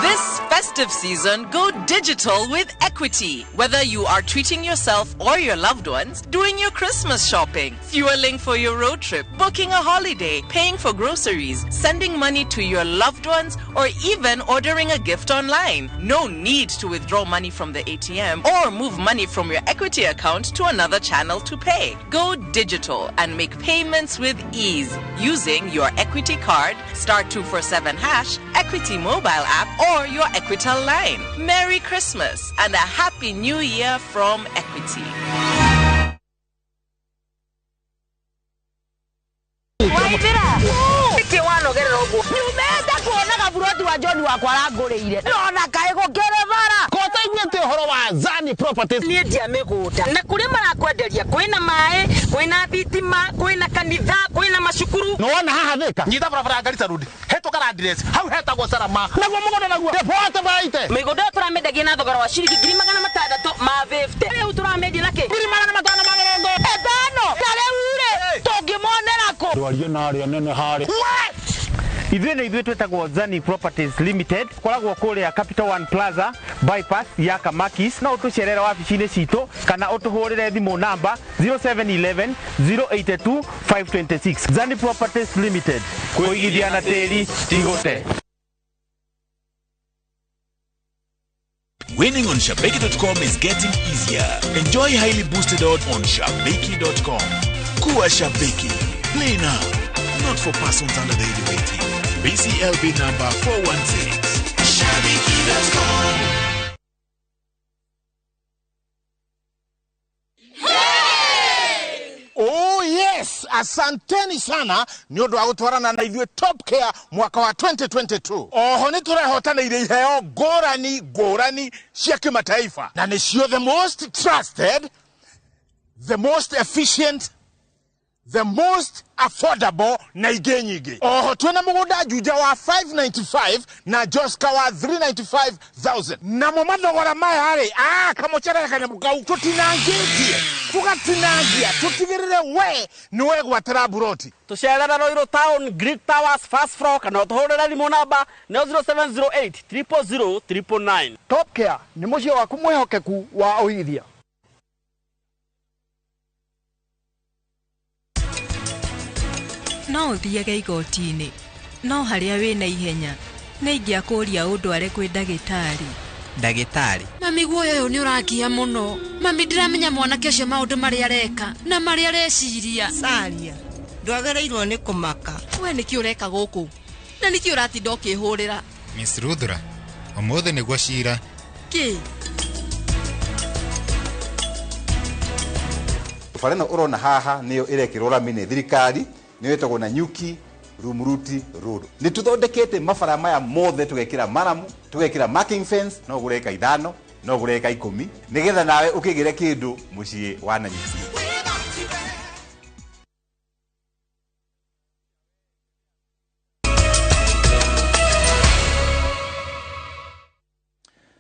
This festive season, go digital with Equity. Whether you are treating yourself or your loved ones, doing your Christmas shopping, fueling for your road trip, booking a holiday, paying for groceries, sending money to your loved ones, or even ordering a gift online. No need to withdraw money from the ATM or move money from your Equity account to another channel to pay. Go digital and make payments with ease using your Equity card, *247#, Equity mobile app, or your Equitel line. Merry Christmas and a Happy New Year from Equity. Waithira iki wanogerera uguo nyumenda kuona gaburoti wa John wakwa aranguriire nona kae gukerevara kota igwete horo wa Zani Properties ni ndia miguda na kuri marakwenderia kwina mai kwina thitima kwina kanitha kwina macukuru no wana haha thika nyita barabara Garissa Road heto kara address hau hetagwo Sarama naguo mugoda naguo depote baite migoda turamendagia na thogora wa ciringi 650 ma 50 riu turamendia naki 650 etano tare ure tungimonera ko ndwario na aria nene hari Ithuĩ twetagwo Zani Properties Limited, koragwo kũrĩa Capital One Plaza bypass ya Kamakis, na ũtũcerera wabici-inĩ citũ kana ũtũhũrĩre thimũ namba 0711 082 526. Zani Properties Limited, kũigithia na tĩri tigũte. Winning on Shabeki.com is getting easier. Enjoy highly boosted odds on Shabeki.com. Kuwa Shabeki. Play now. Not for persons under the age of 18. BCLB number 416. Shabeki.com. Oh yes, asanteni sana ni undu wa gutwarana na ithuĩ Top Care mwaka wa 2022. Oho ni turehotanĩire iheo ngũrani cia kimataifa na nĩcio the most trusted, the most efficient, the most affordable na igenyige. Oho twena mugunda juja wa 595 na Joska wa 395,000. Na mumadogora maya hari kamochera kanyamugau tutinangitie. Tugatinangia tutigirire we niwe gwatara buroti. Tusherera Roiro Town Greek Towers first floor kana tuhorera limo namba 0708 000 999. Top Care ni mucio waku mwehokeku wa oithia. No thiage igoti-inĩ no harĩa wĩna ihenya nĩ ingĩakũria ũndware kwĩ ndagĩtarĩ. Mami guoya ũyũ nĩ ũrangia mũno. Mami ndiramenya mwanake ũcio maũndũ marĩa areka na marĩa areciria. Saria ndwagĩrĩirwo nĩ kũmaka. We nĩkĩ ũreka gũkũ na nĩkĩ ũratinda ũkĩhũrĩra? Miss Rudra ũmũthĩ nĩguo cira. Kĩ? Fareno urona haha niyo irekirwo ramine thirikari niyo etagwo na Nyuki Rumuruti Road. Ni tuthondekete mabara maya mothe tugekira maramu, tugekira marking fence, no gureka 5, no gureka 10, nigetha nawe ukigire kindu mucii wa Nanyuki.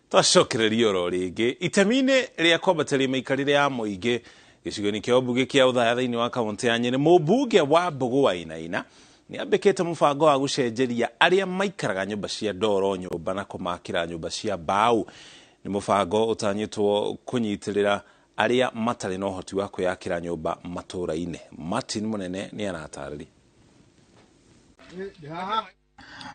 Twacokereria oro ringi itemine ria kwambateria maikarire ya muingi gicigo-ini kia mbunge kia Uthaya thiini wa kaunti ya Nyeri. Mũmbunge wa Mbogo wa Inaina ni ambikite mubango wa gucenjeria aria maikaraga nyumba cia ndoro nyumba na kumakira nyumba cia mbao. Ni mubango utanyitwo kunyitirira aria matari no hoti wa kuyakira nyumba matura-ini. Martin Munene ni anatariri.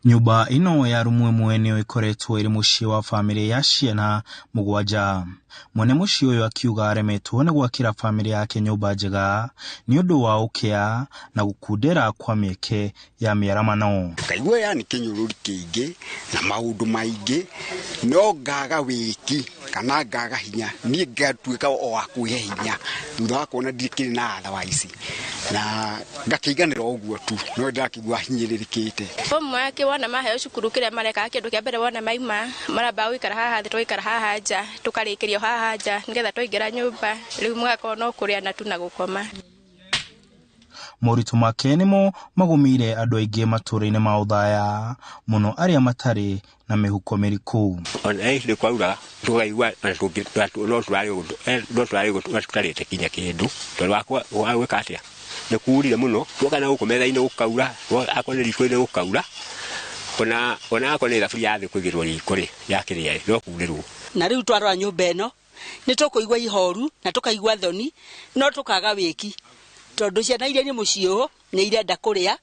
Nyumba ino ya rumwe mwene ikoretwo iri muciĩ wa family ya ciana mugwanja. Mwene muciĩ uyu akiuga aremetwo ni gwakira family yake nyumba njega ni undu wa ukia na gukundera kwa mieke ya miaramano. Kaigua yani kinyururi kiingi na maundu maingi no ngaga wiki kana ngaga hinya ni ngatuika o akuhe hinya thutha wa kuona ndikiri na otherwise na ngakiganira uguo tu no ndakigua hinyiririkite. Bomu yake wana maheo cukuru kire mareka kindu kia mbere wana maima maramba wikara haha thi twikara haha nja tukarikirio haha nja nigetha twaingira nyumba riu mwaka no kuria na tu na gukoma. Moritu make nimo magumire andu aingi matura-ini ma Uthaya muno aria matari na mihuko miriku. Ona isi kwaura tugaigua na no twarite kinya kindu tondu wakwa gwika atia ni kurire muno twakana guku metha-ini gukaura akone riko-ini gukaura ona akone thaburia yathi kwigirwo riko ri yakiria no kurirwo na riu twarora nyumba ino ni tukuigua ihoru na tukaigua thoni no tukaga wiki tondu ciana iria ni muciĩ ni irenda kuria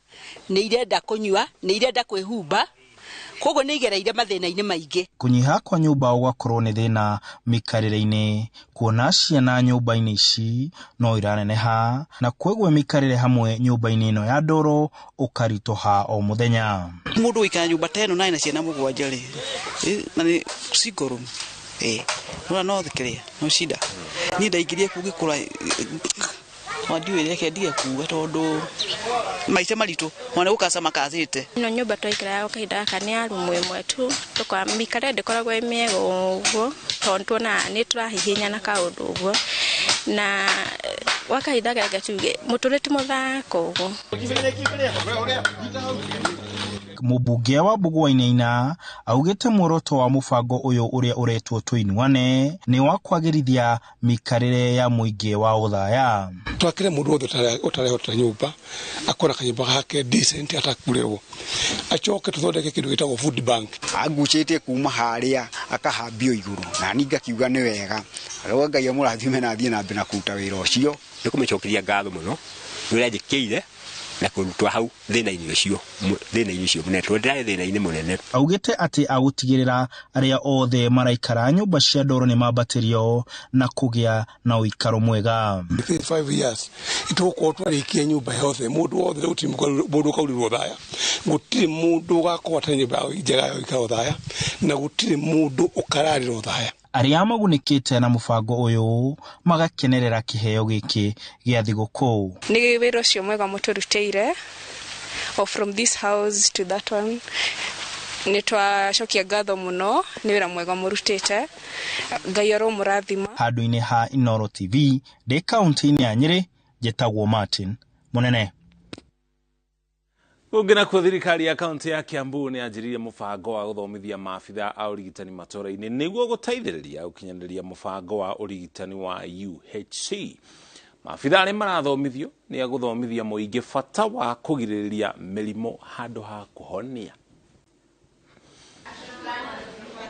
ni irenda kunyua ni irenda kwihumba koguo ni igereire mathina-ini maingi. Kunyiha kwa nyumba ugakorwo ni thina mikarire-ini kuona ciana nyumba-ini ici no iraneneha na kwegwe mikarire hamwe nyumba-ini ino ya ndoro ukaritoha o muthenya. Mundu ikara nyumba teno na ina ciana mugwanja ri na ni single no thikiria no shida ni ndaikirie kugikura wandiwe yake ndiye kuga tondu maisha maritu mwana ukasa makazite no nyumba twaikara yao kaida kane aru mwemwe tu tukwa mikare ndikoragwo imiego uguo tondu na ni turahihinya na kaundu uguo na wakaida gagachuge mutureti muthako uguo. Mũmbunge wa Mbogo wa Inaina augite muoroto wa mubango uyu uria uretwo tuinuane ni wa kwagirithia mikarire ya muingi wa Uthaya. Twakire mundu wothe utarehota nyumba akora kanyumba gake decent atakurerwo acoke tuthondeke kindu gitagwo food bank. Agucite kuma haria akahambio iguru na ninga kiuga ni wega ro Ngai amurathime na thie na mbina kuruta wira ucio ni kumecokeria ngatho muno wira njikire na kurutwa hau thina-ini ucio munene ndirae thina-ini munene. Augite ati agutigirira aria othe maraikara nyumba cia ndoro ni mambatirio na kugia na uikaro mwega. 5 years itoko twarikia nyumba yothe mundu wothe utimu mundu kaurirwo Uthaya gutiri mundu gakwata nyumba njega ya uikaro Uthaya na gutiri mundu ukararira Uthaya. Aria magunikite na mubango uyu magakenerera kiheo giki gia thiguku. Ni wira ucio mwega muturutire from this house to that one. Ni twacokia ngatho muno ni wira mwega murutite Ngai aro murathima. Handu-ini ha Inoro TV de kaunti-ini ya Nyeri jetagwo Martin munene. Ungena kwa thirikari ya kaunti ya Kiambu ni ajiririe mubango wa guthomithia maabitha a urigitani matũra-inĩ nĩguo gũteithĩrĩria gũkinyanĩria mubango wa urigitani wa UHC. Maabitha arĩa marathomithio nĩ agũthomithia mũingĩ bata wa kũgirĩrĩria mĩrimũ handũ ha kũhonia.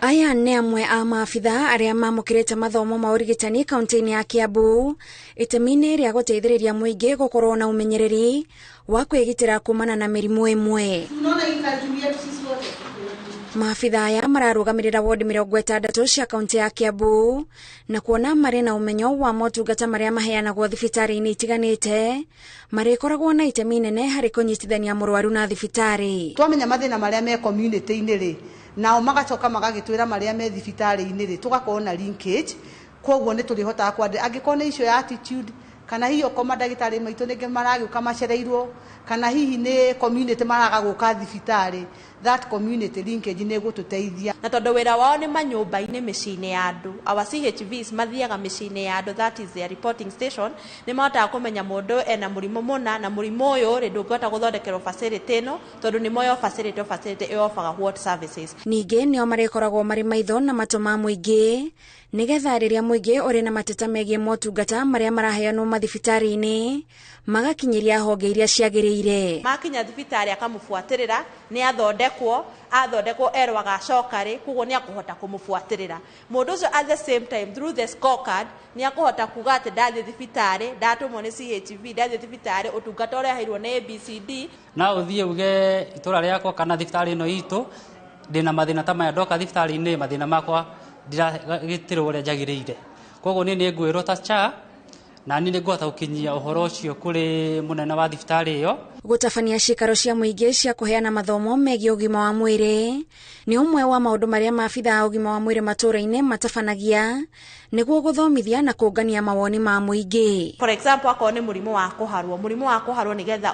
Aya nĩ amwe a maabitha arĩa mamũkĩrĩte mathomo ma ũrigitani kaunti-inĩ ya Kiambu itemi-inĩ rĩa gũteithĩrĩria mũingĩ gũkorwo na ũmenyereri wa kwĩgitĩra kumana na mĩrimũ ĩmwe. Maabitha aya mararũgamĩrĩra wodi 60 cia kaunti ya Kiambu na kuona marĩ na ũmenyo wa motungata marĩa maheanagwo thibitarĩ-inĩ itiganĩte marĩkoragwo na itemi inene harĩ kũnyitithania mũrwaru na thibitarĩ. Twamenya mathĩna marĩa me community-inĩ rĩ, nao magacoka magagĩtwĩra marĩa me thibitarĩ-inĩ rĩ, tugakorwo na linkage. Kwoguo nĩ tũrĩhotaga kwandĩka angĩkorwo nĩ issue ya attitude kana hihi okoma ndagĩtarĩ maitũ nĩngĩ maragĩũka macereirwo kana hihi nĩ community maraga gũka thibitarĩ, that community linkage nĩ gũtũteithia. Na tondũ wĩra wao nĩ manyũmba-inĩ mĩciĩ-inĩ ya andũ, our CHVs mathiaga mĩciĩ-inĩ ya andũ, that is their reporting station, nĩ mahotaga kũmenya mũndũ ena mũrimũ mũna na mũrimũ ũyũ rĩ ndũngĩhota gũthondekerwo facility ĩno tondũ nĩ moyo facility ĩofaga what services. Ningĩ nĩo marĩkoragwo marĩ maitho na matũ ma mũingĩ nĩgetha rĩrĩa mũingĩ ũrĩ na mateta megiĩ motungata marĩa maraheanwo mathibitarĩ-inĩ magakinyĩria honge iria ciagĩrĩire. Makinya thibitarĩ akamũbuatĩrĩra nĩ athondekwo erwaga acokarĩ, koguo nĩ akũhota kũmũbuatĩrĩra. Mũndũ ũcio at the same time through the scorecard nĩ akũhota kuga atĩ ndathiĩ thibitarĩ, ndatũmwo nĩ CHV, ndathiĩ thibitarĩ ũtungata ũrĩa aheirwo nĩ ABCD. Na ũthiĩ uge itũra rĩakwa kana thibitarĩ ĩno itũ ndĩna mathĩna ta maya, ndoka thibitarĩ-inĩ mathĩna makwa ndiragĩtĩrwo ũrĩa njagĩrĩire. Koguo niĩ nĩ ngwĩrwo ta cha na niĩ nĩ ngũhota gũkinyia ũhoro ũcio kũrĩ mũnene wa thibitarĩ ĩyo. Gũtabania ciikaro cia mũingĩ cia kũheana mathomo megiĩ ũgima wa mwĩrĩ nĩ ũmwe wa maũndũ marĩa maabitha a ũgima wa mwĩrĩ matũra-inĩ matabanagia nĩguo gũthomithia na kũngania mawoni ma mũingĩ. For example, akorwo nĩ mũrimũ wa kũharwo nĩgetha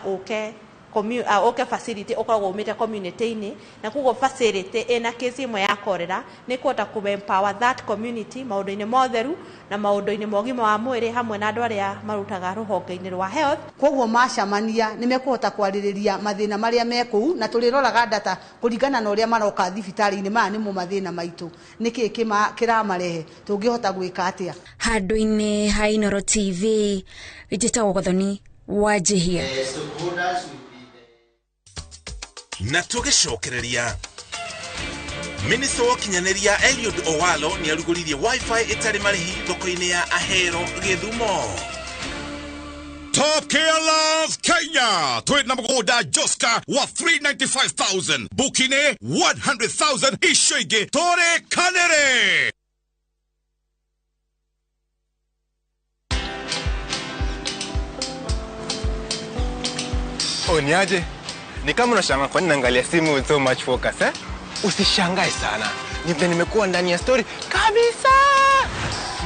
ũke facility ũkoragwo umĩte community-inĩ na koguo facility ĩna case imwe ya korera nĩ kũhota kũ-empower that community maũndũ-inĩ ma ũtheru na maũndũ-inĩ ma ũgima wa mwĩrĩ hamwe na andũ arĩa marutaga rũhonge-inĩ rwa health. Kwoguo macamania nĩ mekũhota kwarĩrĩria mathĩna marĩa mekũu na tũrĩroraga data kũringana na ũrĩa maroka thibitarĩ-inĩ maya nĩmo mathĩna maitũ nĩkĩ kĩramarehe tũngĩhota gwĩka atĩa. Handũ-inĩ ha Inooro TV njĩtagwo Gathoni Wanjihia. Na tũgĩcokereria Minista wa Kinyaneria Eliud Owalo nĩ arugũririe wifi itarĩ marĩhi thoko-inĩ ya Ahero Gĩthumo. Top Care Love Kenya. Twina mgoda Joska wa 395,000. Bukine 100,000 ishoige tore kanere. Niaje? Ni kama unashangaa kwa nini naangalia simu with so much focus, eh? Usishangae sana. Nimekuwa ndani ya story kabisa.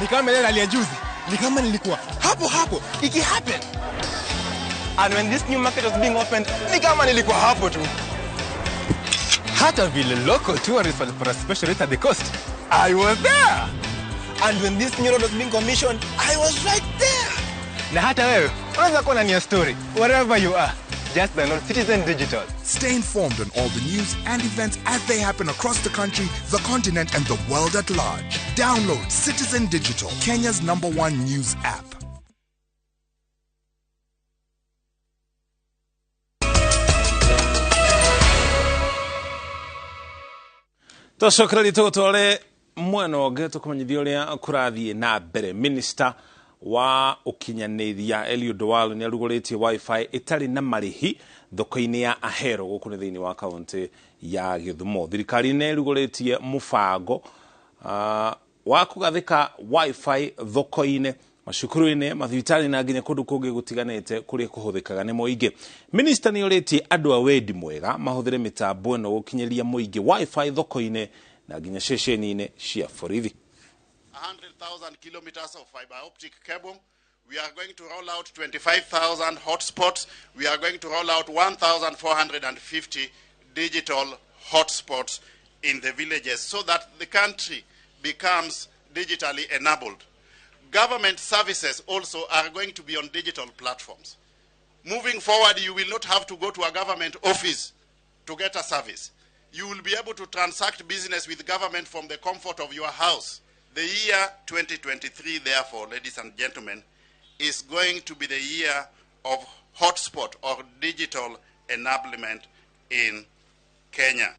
Ni kama ile ya juzi. Ni kama nilikuwa hapo iki happen. And when this new market was being opened, ni kama nilikuwa hapo tu. Hata vile local tourists for a special rate at the coast, I was there. And when this new road was being commissioned, I was right there. Na hata wewe, unaweza kuwa ndani ya story wherever you are. Just download Citizen Digital. Stay informed on all the news and events as they happen across the country, the continent, and the world at large. Download Citizen Digital, Kenya's #1 news app. Tũcokererie tũtware mwena ũngĩ tũkũmenyithia ũrĩa kũrathiĩ na mbere. Minister wa Ukinyaneria Eliud Owalo nĩ arugũrĩtie wifi itarĩ na marĩhi thoko-inĩ ya Ahero gũkũ nĩ thĩinĩ wa kaunti ya Gĩthumo. Thirikari nĩ ĩrugũrĩtie mũbango wa kũgathĩka wifi thoko-inĩ, macukuru-inĩ, mathibitarĩ na nginya kũndũ kũngĩ gũtiganĩte kũrĩa kũhũthĩkaga nĩ mũingĩ. Minister nĩ orĩtie andũ a wendi mwega mahũthĩre mĩtambo ĩno gũkinyĩria mũingĩ wifi thoko-inĩ na nginya ceceni-inĩ cia borithi. 100,000 kilometers of fiber optic cable. We are going to roll out 25,000 hotspots. We are going to roll out 1,450 digital hotspots in the villages so that the country becomes digitally enabled. Government services also are going to be on digital platforms. Moving forward, you will not have to go to a government office to get a service. You will be able to transact business with government from the comfort of your house. The year 2023, therefore, ladies and gentlemen, is going to be the year of hotspot or digital enablement in Kenya.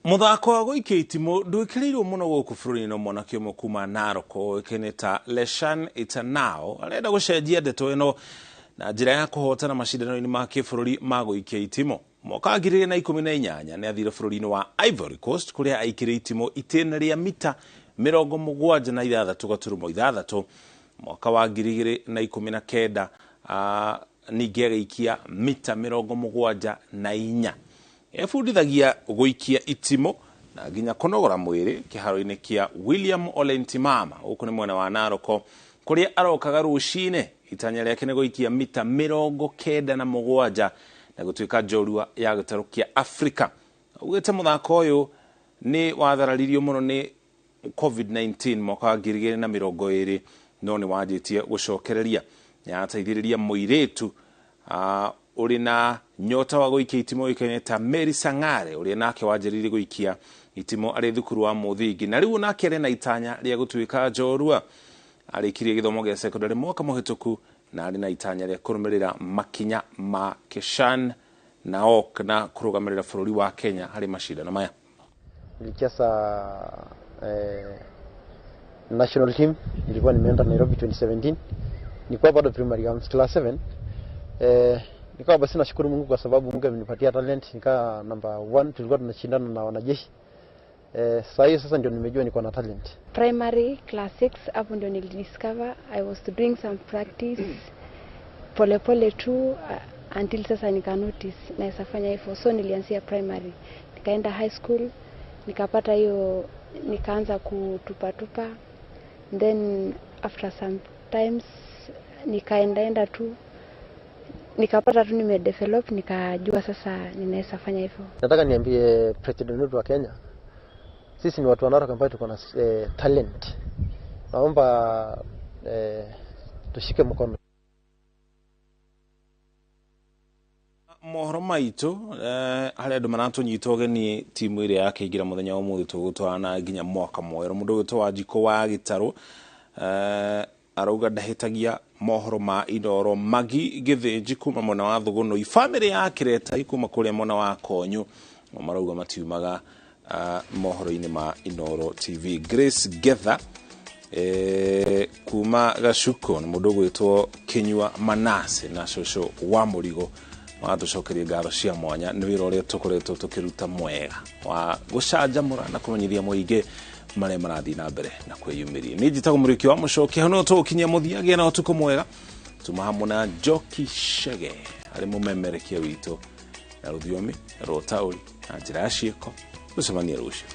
Muthako wa guikia itimo ndwikiriirwo muno guku bururi no mwanake umwe kuma Naroko ikeneta Leshan Itanao arenda gucenjia ndeto ino na njira ya kuhotana macindano-ini ma kibururi ma guikia itimo. Mwaka wa 2018 ni athire bururi-ini wa Ivory Coast kuria aikire itimo itena ria mita 76.6. Mwaka wa 2019 ningi agaikia mita 74. Efundithagia guikia itimo na nginya kunogora mwiri kiharo-ini kia William Olentimama uko ni mwena wa Naroko kuria arokaga rucine itanya riake ni guikia mita 97 na gutuika njorua ya gitaru kia Afrika. Ugite muthako uyu ni wathararirio muno ni COVID-19 mwaka wa 2020 no ni wajitie gucokereria yateithiriria muiretu uri na nyota wa guikia itimo ikeneta Mary Sangare uri nake wajiririe guikia itimo ari thukuru wa muthingi na riu nake ari na itanya ria gutuika njorua arikirie githomo gia secondary mwaka muhituku na ari na itanya ria kurumirira makinya ma Keshan na ok na kurugamirira bururi wa Kenya hari mashindano maya. Nilicheza national team, nilikuwa nimeenda Nairobi 2017, nilikuwa bado primary class 7. Nikawa basi nashukuru Mungu kwa sababu Mungu amenipatia talent, nika number 1, tulikuwa tunashindana na wanajeshi. Sasa ndio nimejua niko na talent. Primary class 6 hapo ndio nilidiscover. I was doing some practice pole tu until sasa nika notice naweza fanya hivyo. So nilianzia primary, nikaenda high school, nikapata hiyo, nikaanza kutupa. Then after some times nikaenda tu, nikapata tu nimedevelop, nikajua sasa ninaweza fanya hivyo. Nataka niambie president wetu wa Kenya, sisi ni watu wa Naroko ambao tuko na talent. Naomba tushike mkono. Mohoro maitu haria andu maratunyitwo ni timu iria yakiingira muthenya wa muthi tugutwana nginya mwaka mweru. Mundu witwa wa Njiko wa Gitaru arauga ndahitagia mohoro ma Indoro Magi Githinji kuma mwena wa Thuguno family ya Kireta ikuma kuria mwena wa Konyu marauga matiumaga mohoro-ini ma Indoro TV. Grace Getha kuma Gacuko ni mundu gwitwo Kinyua Manase na Shosho wa Murigo watucokeria ngaro cia mwanya ni wira uria tukoretwo tukiruta mwega wa gucanjamura na kumenyithia muingi maria marathi na mbere na kwiyumiria. Ni njitaga muriki wa mucokia hono tukinyia muthiagia na utuko mwega tumahamu na Joki Shege ari mumemerekia witu na ruthiomi rotauri na njira ya ciiko tucemania rucio.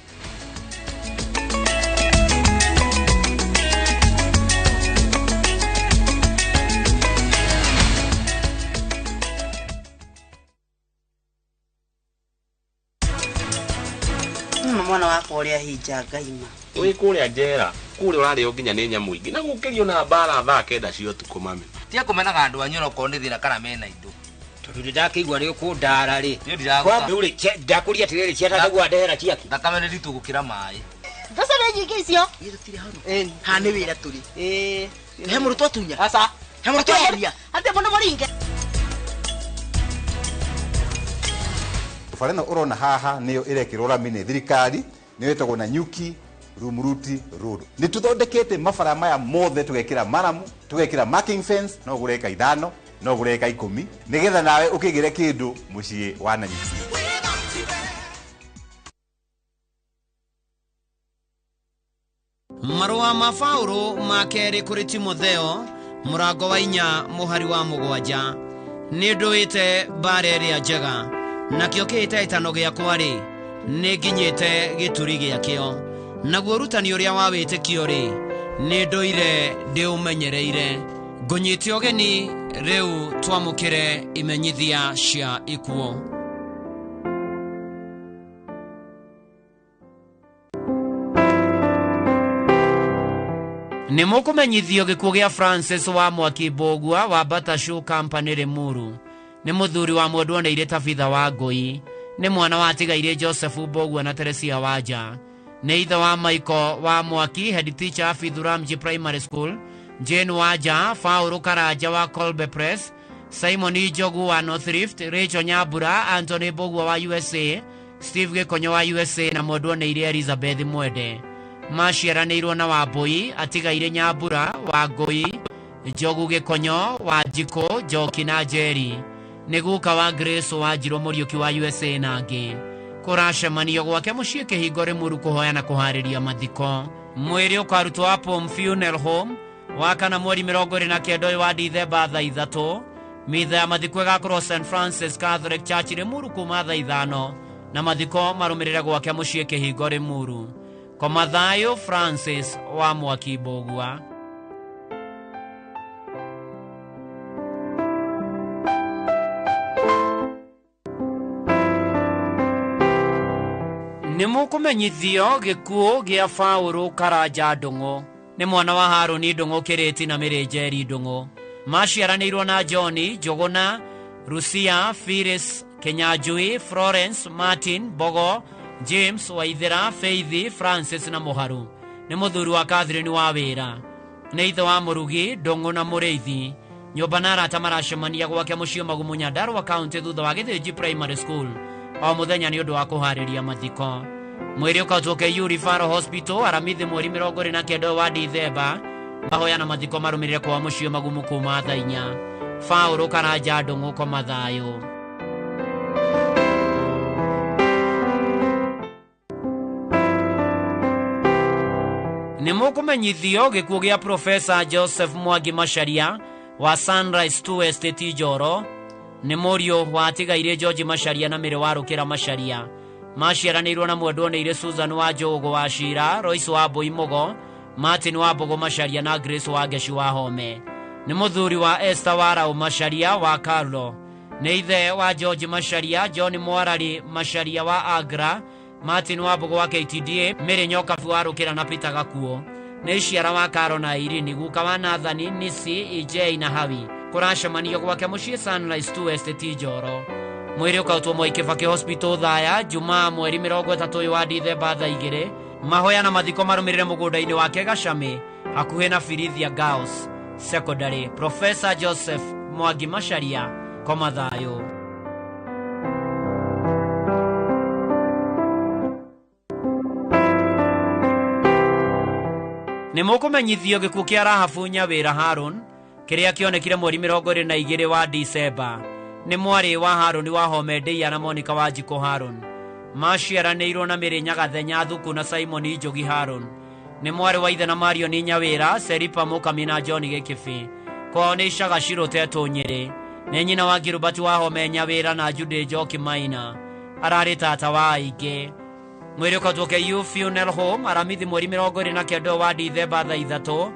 Mwana wako uria hija ngaima wi kuria njera kuria urari nginya ni nyamu ingi na gukirio na bara thaa 9 cio tuku mami tia kumenaga andu anyoro ko ni thina kana mena indo tondu ndakigwa ri ukundara ri ni ndiraguta kwa uri ndakuria tiriri cia tagwa ndehera ciaki thakame ni ritu gukira mai thasa ni nyingi icio yirutire hano ha ni wira turi he murutwa tunya asa he murutwa tunya ate mbona moringe Farena urona haha niyo irekirwo rami ni thirikari niyo itagwo na Nyuki Rumuruti Road. Ni tuthondekete mabara maya mothe tugekira maramu, tugekira marking fence, no gureka 5, no gureka 10, nigetha nawe ukigire kindu mucii wa Nanyuki. Marua mafauru makeri kuri Timotheo murango wa 4 muhari wa 7 ni nduite bareri njega nakio kiite itano giakwa ri ni nginyite gituri giakio naguo rutani uria wa witikio ri ni ndoire ndi umenyereire ngunyite ogeni riu twamukire imenyithia cia ikuo. Nĩ mũkũmenyithio gĩkuũ gĩa Francis wa Mwaki Mbũgua wa Bata Shoe Company Limuru. Nĩ mũthuri wa mũndũ oneire Tabitha wa Ngũi. Nĩ mwana wa tigaire Joseph Mbũgua na Teresia Wanja. Nĩ ithe wa Michael wa Mwaki, head teacher Fithuramji Primary School, Jane Wanja, Fauru Karaja wa Kolbe Press, Simon Ijogu wa North Rift, Rachel Nyambura, Anthony Mbũgua wa USA, Steve Gĩkonyo wa USA na mũndũ oneire Elizabeth Mwende. Maciaranĩirwo na Wambũi atigaire Nyambura wa Ngũi, Njogu Gĩkonyo wa Njiko, Njoki na Njeri. Nĩ guka wa Grace wa Njirũ Mũriũki wa USA na angĩ. Kũracemanio gwake mũciĩ Kĩhingo Limuru kũhoya na kũharĩria mathiko. Mwĩrĩ ũkarutwo wa Palm Funeral Home wakana mweri 29 wa Dithemba thaa 3. Mitha ya mathiko ĩgakorwo St Francis Catholic Church Limuru kuma thaa 5 na mathiko marũmĩrĩre gwake mũciĩ Kĩhingo Limuru. Komathayo Francis wa Mwaki Mbũgua. Nĩ mũkũmenyithio gĩkuũ gĩa Fauru Karaja Ndũng'ũ. Nĩ mwana wa Harũni Ndũng'ũ Kĩrĩti na Mĩrĩ Njeri Ndũng'ũ. Maciaranĩirwo na John Njũgũna, Rucia, Phyllis Kenyanjui, Florence Martin Bogo, James Waithera, Faith Francis na Mũharu. Nĩ mũthuri wa Catherine wa Wĩra. Nĩ ithe wa Mũrugi Ndũng'ũ na Mũrĩithi. Nyũmba na arata maracemania gwake mũciĩ Magumu Nyandarua County thutha wa Gĩthĩnji Primary School o mũthenya nĩ ũndũ wa kũharĩria mathiko. Mwĩrĩ ũkautwo KU Referral Hospital aramithi mweri 29 wa Dithemba. Mahoya na mathiko marũmĩrĩre kwa mũciĩ Magumu kuma thaa 4. Fauru Karaja Ndũng'ũ Komathayo. Nĩ mũkũmenyithio gĩkuũ gĩa Professor Joseph Mwangi Macharia wa Sunrise 2 Estate Njoro. Nĩ mũriũ wa tigaire George Macharia na Mĩrĩ wa Rũkĩra Macharia. Maciaranĩirwo na mũndũ oneire Susan wa Njogo wa Shira, Royce wa Mbũi Mũgo, Martin wa Mbogo Macharia na Grace wa Ngeci wa Home. Nĩ mũthuri wa Esther wa Rau Macharia wa Carlo. Nĩ ithe wa George Macharia, John Mwarari Macharia wa Agra, Martin wa Mbogo wa KTDA, Mĩrĩ Nyokabi wa Rũkĩra na Peter Gakuo. Nĩ iciara wa Karo na Irene, guka wa Nathani, Nisi, EJ na Hawi. Kũracemanio gwake mũciĩ Sunrise 2 Estate Njoro. Mwĩrĩ ũkautwo Moi Kĩbakĩ Hospital Thaya, Jumaa mweri 30 wa Dithemba thaa 2. Mahoya na mathiko marũmĩrĩre mũgũnda-inĩ wake Gacamĩ hakuhĩ na Firithia Girls Secondary. Professor Joseph Mwangi Macharia Komathayo. Nĩ mũkũmenyithio gĩkuũ kĩa Rahabu Nyawĩra Harun kĩrĩa kĩonekire mweri 22 wa Dicemba. Nĩ mwarĩ wa Haruni wa Home Ndeia na Monica wa Njiko Harun. Maciaranĩirwo na Mĩrĩ Nyagathe Nyathuku na Simon Njogi Harun. Nĩ mwarĩ wa ithe na Marion Nyawĩra, Seripa Mũkami na John Gĩkĩbĩ. Kwao nĩ Icaga Shirotetũ Nyĩrĩ. Nĩ nyina wa Gilbert wa Home Nyawĩra na Judy Njoki Maina. Ararĩ tata wa aingĩ. Mwĩrĩ ũkautwo KU Funeral Home aramithi mweri 29 wa Dithemba thaa 3.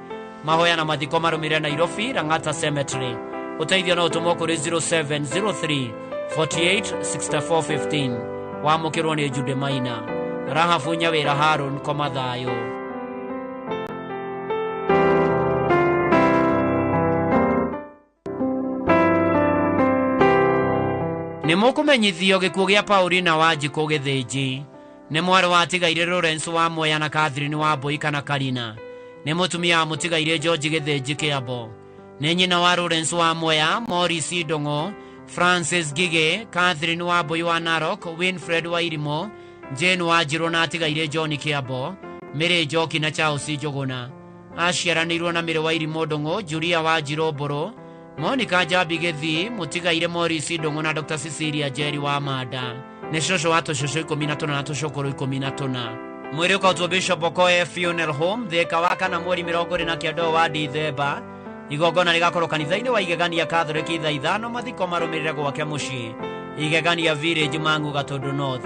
Mahoya na mathiko marũmĩrĩre Nairobi Lang'ata Cemetery. Ũteithio no ũtũmwo kũrĩ 0703 48 64 15. Wamũkĩrwo nĩ Judy Maina. Rahabu Nyawĩra Harun Komathayo. Nĩ mũkũmenyithio gĩkuũ gĩa Paulina wa Njiko Gĩthĩnji. Nĩ mwarĩ wa tigaire Lawrence wa Mwea na Catherine wa Mbũi kana Karina. Nĩ mũtumia wa mũtigaire George Gĩthĩnji Kĩambo. Nĩ nyina wa Lawrence wa Mwea, Maurice Ndũng'ũ, Francis Gige, Catherine wa Mbũi wa Narok, Winfred wa Irimo, Jane wa Njirũ na tigaire John Kĩambo, Mĩrĩ Njoki na Charles Njũgũna. Aciaranĩirwo na Mĩrĩ wa Irimo Ndũng'ũ, Julia wa Njirũ Mbũrũ, Monica Njambi Gĩthii, mũtigaire Maurice Ndũng'ũ na Dr. Cecilia Njeri wa Manda. Nĩ cũcũ wa tũcũcũ 14 na tũcũkũrũ 14. Mwĩrĩ ũkautwo Bishop Okoye Funeral Home Thĩka wa kana mweri 29 wa Dithemba. Igongona rĩgakorwo kanitha-inĩ wa Igegania Catholic thaa 5, mathiko marũmĩrĩre gwake mũciĩ Igegania Village Mang'u Gatũndũ North.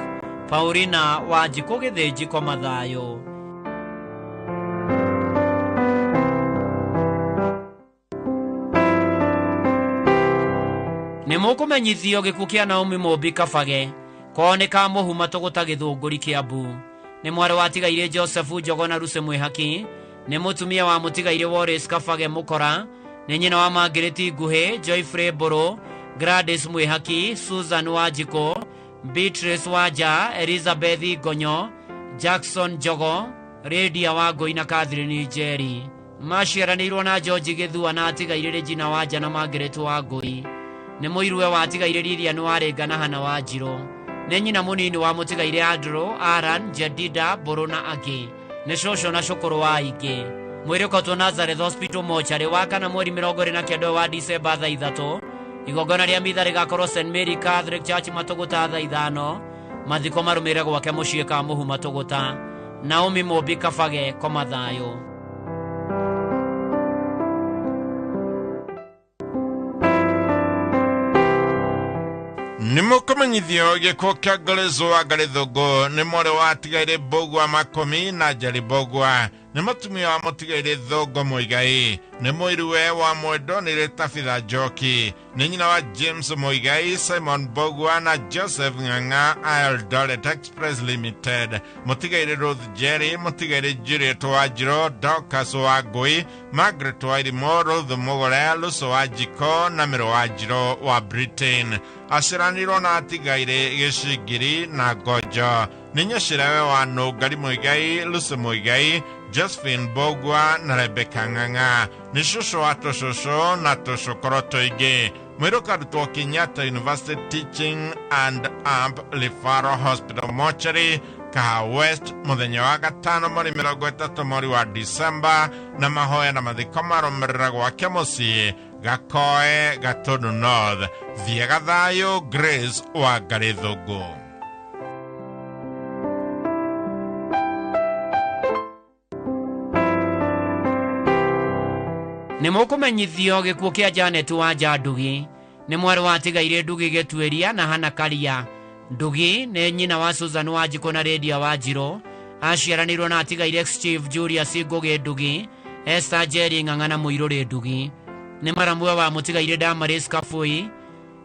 Paulina wa Njiko Gĩthĩnji Komathayo. Nĩ mũkũmenyithio gĩkuũ kĩa Naomi Mũmbi Kabage koneka mũhuma tũgũta Gĩthũngũri Kĩambu. Nĩ mwarĩ wa tigaire Joseph Njogona Ruse Mwĩhaki, nĩ mũtumia wa mũtigaire Wallace Kabage Mũkora, nĩ nyina wa Margaret Nguhĩ, Joyfrey Mbũrũ, Gladys Mwĩhaki, Susan Wanjikũ, Beatrice Wanja, Elizabeth Ngonyo, Jackson Jogo, Lydia Wangũi na Catherine Njeri. Maciaranĩirwo na George Gĩthua na atigaire Regina Wanja na Margaret Wangũi. Nĩ mũirũwe wa atigaire Lilian Warenga na Hana Wanjirũ. Nĩ nyina mũnini wa mũtigaire Andrew, Aran, Jedida, Mbũrũ na angĩ. Nĩ cũcũ na cũkũrũ wa aingĩ. Mwĩrĩ ũkotwo Nazareth Hospital Mortuary wa kana mweri 29 wa Disemba thaa 3. Igongona rĩa mitha rĩgakorwo St Mary Catholic Church Matũgũta thaa 5. Mathiko marũmĩrĩre gwake mũciĩ ka Mũhu Matũgũta. Naomi Mũmbi Kabage, koma thayũ. Nimukumenyithio gĩkuũ kĩa Ngalezo wa Ngarĩthũngũ nĩ mwarĩ wa atigaire Mbũgua Makomi na Njeri Mbũgua. Nĩ mũtumia wa mũtigaire Thũngũ Mũigai. Nĩ mũirũwe wa Mwendo nĩrĩ Tabitha Njoki. Nĩ nyina wa James Mũigai, Simon Mbũgua na Joseph Ng'ang'a Eldoret Express Limited. Mũtigaire Ruth Njeri, mũtigaire Juliet Wanjirũ, Dorcas Wangũi, Margaret Wairimu, Ruth Mũgũre, Lucy Wanjikũ na Mĩrũ Wanjirũ wa Britain. Aciaranĩirwo na atigaire Gĩcingiri na Ngojo. Nĩ nyacirawe wa Nũngari Mũigai, Lucy Mũigai, Josephine Mbũgua na Rebecca Ng'ang'a. Nĩ cũcũ wa tũcũcũ na tũcũkũrũ tũingĩ. Mwĩrũ karutwo Kenyatta University Teaching and Amp Referral Hospital Mortuary, Kaha West, mũthenya wa gatano mweri 30 mweri wa Disemba, na mahoya na mathiko marũmĩrĩra gwake mũciĩ Gakoe, Gatũndũ North. Thiega thayũ, Grace wa Ngarĩthũngũ. Nĩ mũkũmenyithio gĩkuũ kĩa Janet Wanja Ndugi. Nĩ mwarĩ wa atigaire Ndugi Gĩtuĩria na Hana Karia. Ndugi nĩ nyina wa Susan Wanjikũ na Lydia Wanjirũ. Aciaranĩirwo na atigaire Chief Julius Ngũgĩ Ndugi, Esther Njeri Ng'ang'a na Mũirũrĩ Ndugi. Nĩ maramwe wa mũtigaire Damaris Kabui,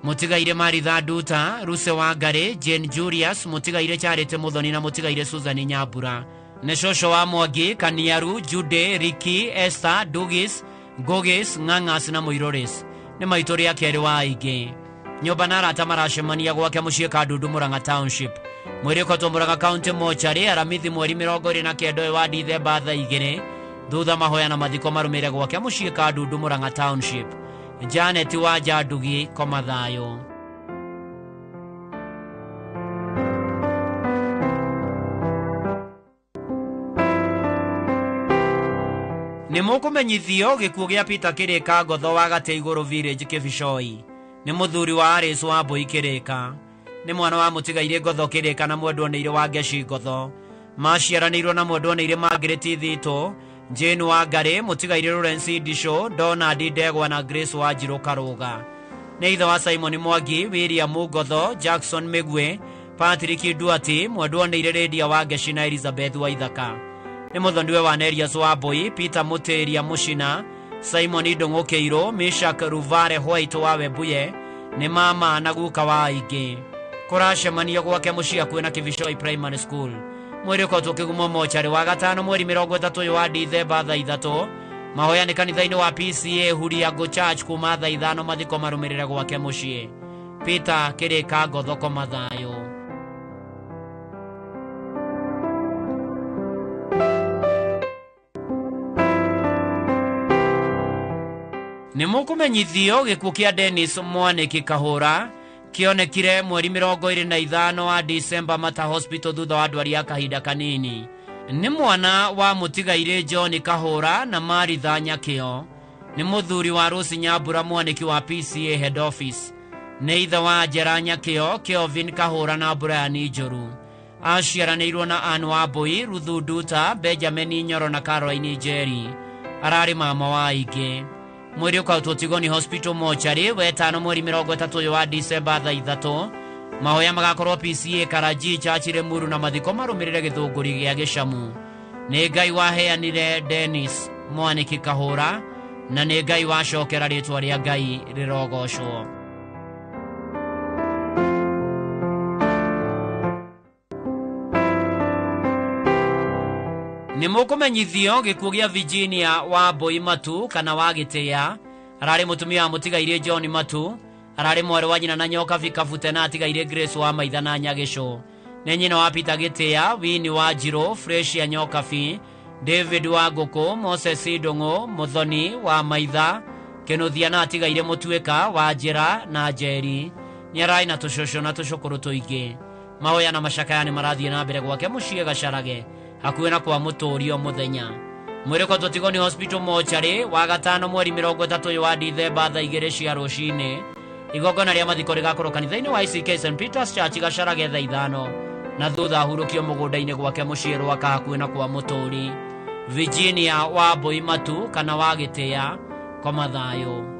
mũtigaire Maritha Nduta, Ruse Wangari, Jane Julius, mũtigaire Charity Muthoni na mũtigaire Susan Nyambura. Nĩ cũcũ wa Mwangi, Kaniaru, Jude, Riki, Esther, Dugis, Ngũgis, Ng'ang'as na Mũirũris. Nĩ maitũ rĩa kerĩ wa aingĩ. Nyũmba na arata maracemania gwake mũciĩ Kandundu Murang'a Township. Mwĩrĩ ũkotwo Murang'a County Mortuary aramithi mweri 29 wa Dithemba thaa 2. Thutha mahoya na mathiko marũmĩrĩre gwake mũciĩ Kandundu Murang'a Township. Janet Wanja Ndugi, koma thayũ. Nĩ mũkũmenyithio gĩkuũ gĩa Peter Kĩrĩka Ngotho wa Gatĩ Igũrũ Village Kĩbicoi. Nĩ mũthuri wa Alice Wambũi Kĩrĩka. Nĩ mwana wa mũtigaire Ngotho Kĩrĩka na mwendwa nĩire wa Ngeci Ngotho. Maciaranĩirwo na mwendwa nĩire Margaret Thitũ, Jane Wangari, mũtigaire Lawrence Ndisho, Donald Ndegwa na Grace Wanjirũ Karũga. Nĩ ithe wa Simon Mwangi, William Ngotho, Jackson Mĩgwe, Patrick Nduati, mwendwa nĩire Lydia wa Ngeci na Elizabeth Waithaka. Nĩ mũthoniwe wa Nerius Wambũi, Peter Mũtĩria Mũcina, Simon Ndũng'ũ Meshak Ruvare White wa Webuye. Nĩ mama na guka wa aingĩ. Kũracemanio gwake mũciĩ hakuhĩ na Kĩbicoi Primary School. Mwĩrĩ ũkotwo Kĩgumo Mortuary wa gatano mweri 30 wa Dithemba thaa 3. Mahoya nĩ kanitha-inĩ wa PCA Huriago Church kuma thaa 5, mathiko marũmĩrĩre gwake mũciĩ. Peter Kĩrĩka Ngotho, koma thayũ. Nĩ mũkũmenyithio gĩkuũ kĩa Dennis Mwanĩki Kahũra kĩonekire mweri 25 wa Disemba Mata Hospital thutha wa ndwari ya kahinda kanini. Nĩ mwana wa mũtigaire John Kahũra na Maritha Nyakĩo. Nĩ mũthuri wa Rose Nyambura Mwanĩki wa PCA Head Office. Nĩ ithe wa Njera Nyakĩo, Kelvin Kahũra na Brian Njoru. Aciaranĩirwo na Anne Wambũi, Ruthu Nduta, Benjamin Nyoro na Caroline Njeri. Ararĩ mama wa aingĩ. Mwĩrĩ ũkautwo Tigoni Hospital Mortuary wetano mweri 30 wa Disemba thaa 3. Mahoya magakorwo PCA Karaji Church Limuru na mathiko marũmĩrĩre Gĩthũngũri gĩa Gĩcamu. Nĩ Ngai waheanire Dennis Mwanĩki Kahũra na nĩ Ngai wacokera rĩtwa rĩa Ngai rĩrogocwo. nĩ mũkũmenyithio gĩkuũ gĩa Virginia wa Mbũi Matu kana wa Gĩtĩa ararĩ mũtumia wa mũtigaire John Matu ararĩ mwarĩ wa nyina na nyoka Vikabute na atigaire Grace wa Maitha na Nyagĩcũ nĩ nyina wa Peter Gĩtĩa Winnie wa Njirũ Frecia Nyokabi David wa Ngũkũ Moses Ndũng'ũ Mũthoni wa Maitha Kĩnũthia na atigaire Mũtuĩka wa Njĩra na Njeri nĩ arai na tũcũcũ na tũcũkũrũ tũingĩ mahoya na macakaya nĩ marathiĩ na mbere gwake mũciĩ Gacarage hakuhĩ na kwa Mũtũũrio mũthenya mwĩrĩko tũtigwo nĩ hospital mochari wa gatano mweri 30 wa Dithemba thaa 2 cia rũcinĩ igongona rĩa mathiko rĩgakorwo kanitha-inĩ wa ICK St Peter's Church Gacarage thaa 5 na thutha ahurũkio mũgũnda-inĩ gwake mũciĩ Rwaka hakuhĩ na kwa Mũtũũri Virginia wa Mbũi Matu kana wa Gĩtĩa koma thayũ.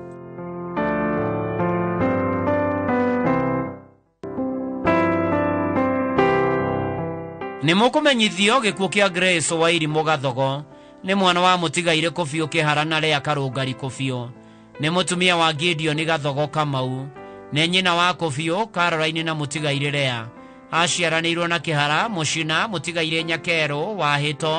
Nĩ mũkũmenyithio gĩkuũ kĩa Grace wa Irimũ Gathogo nĩ mwana wa mũtigaire Kũbiũ Kĩhara na Lea Karũngari Kũbiũ nĩ mũtumia wa Gideon Gathogo Kamau nĩ nyina wa Kũbiũ Caroline na mũtigaire Lea aciaranĩirwo na Kĩhara Mũcina mũtigaire Nyakerũ wa Hĩto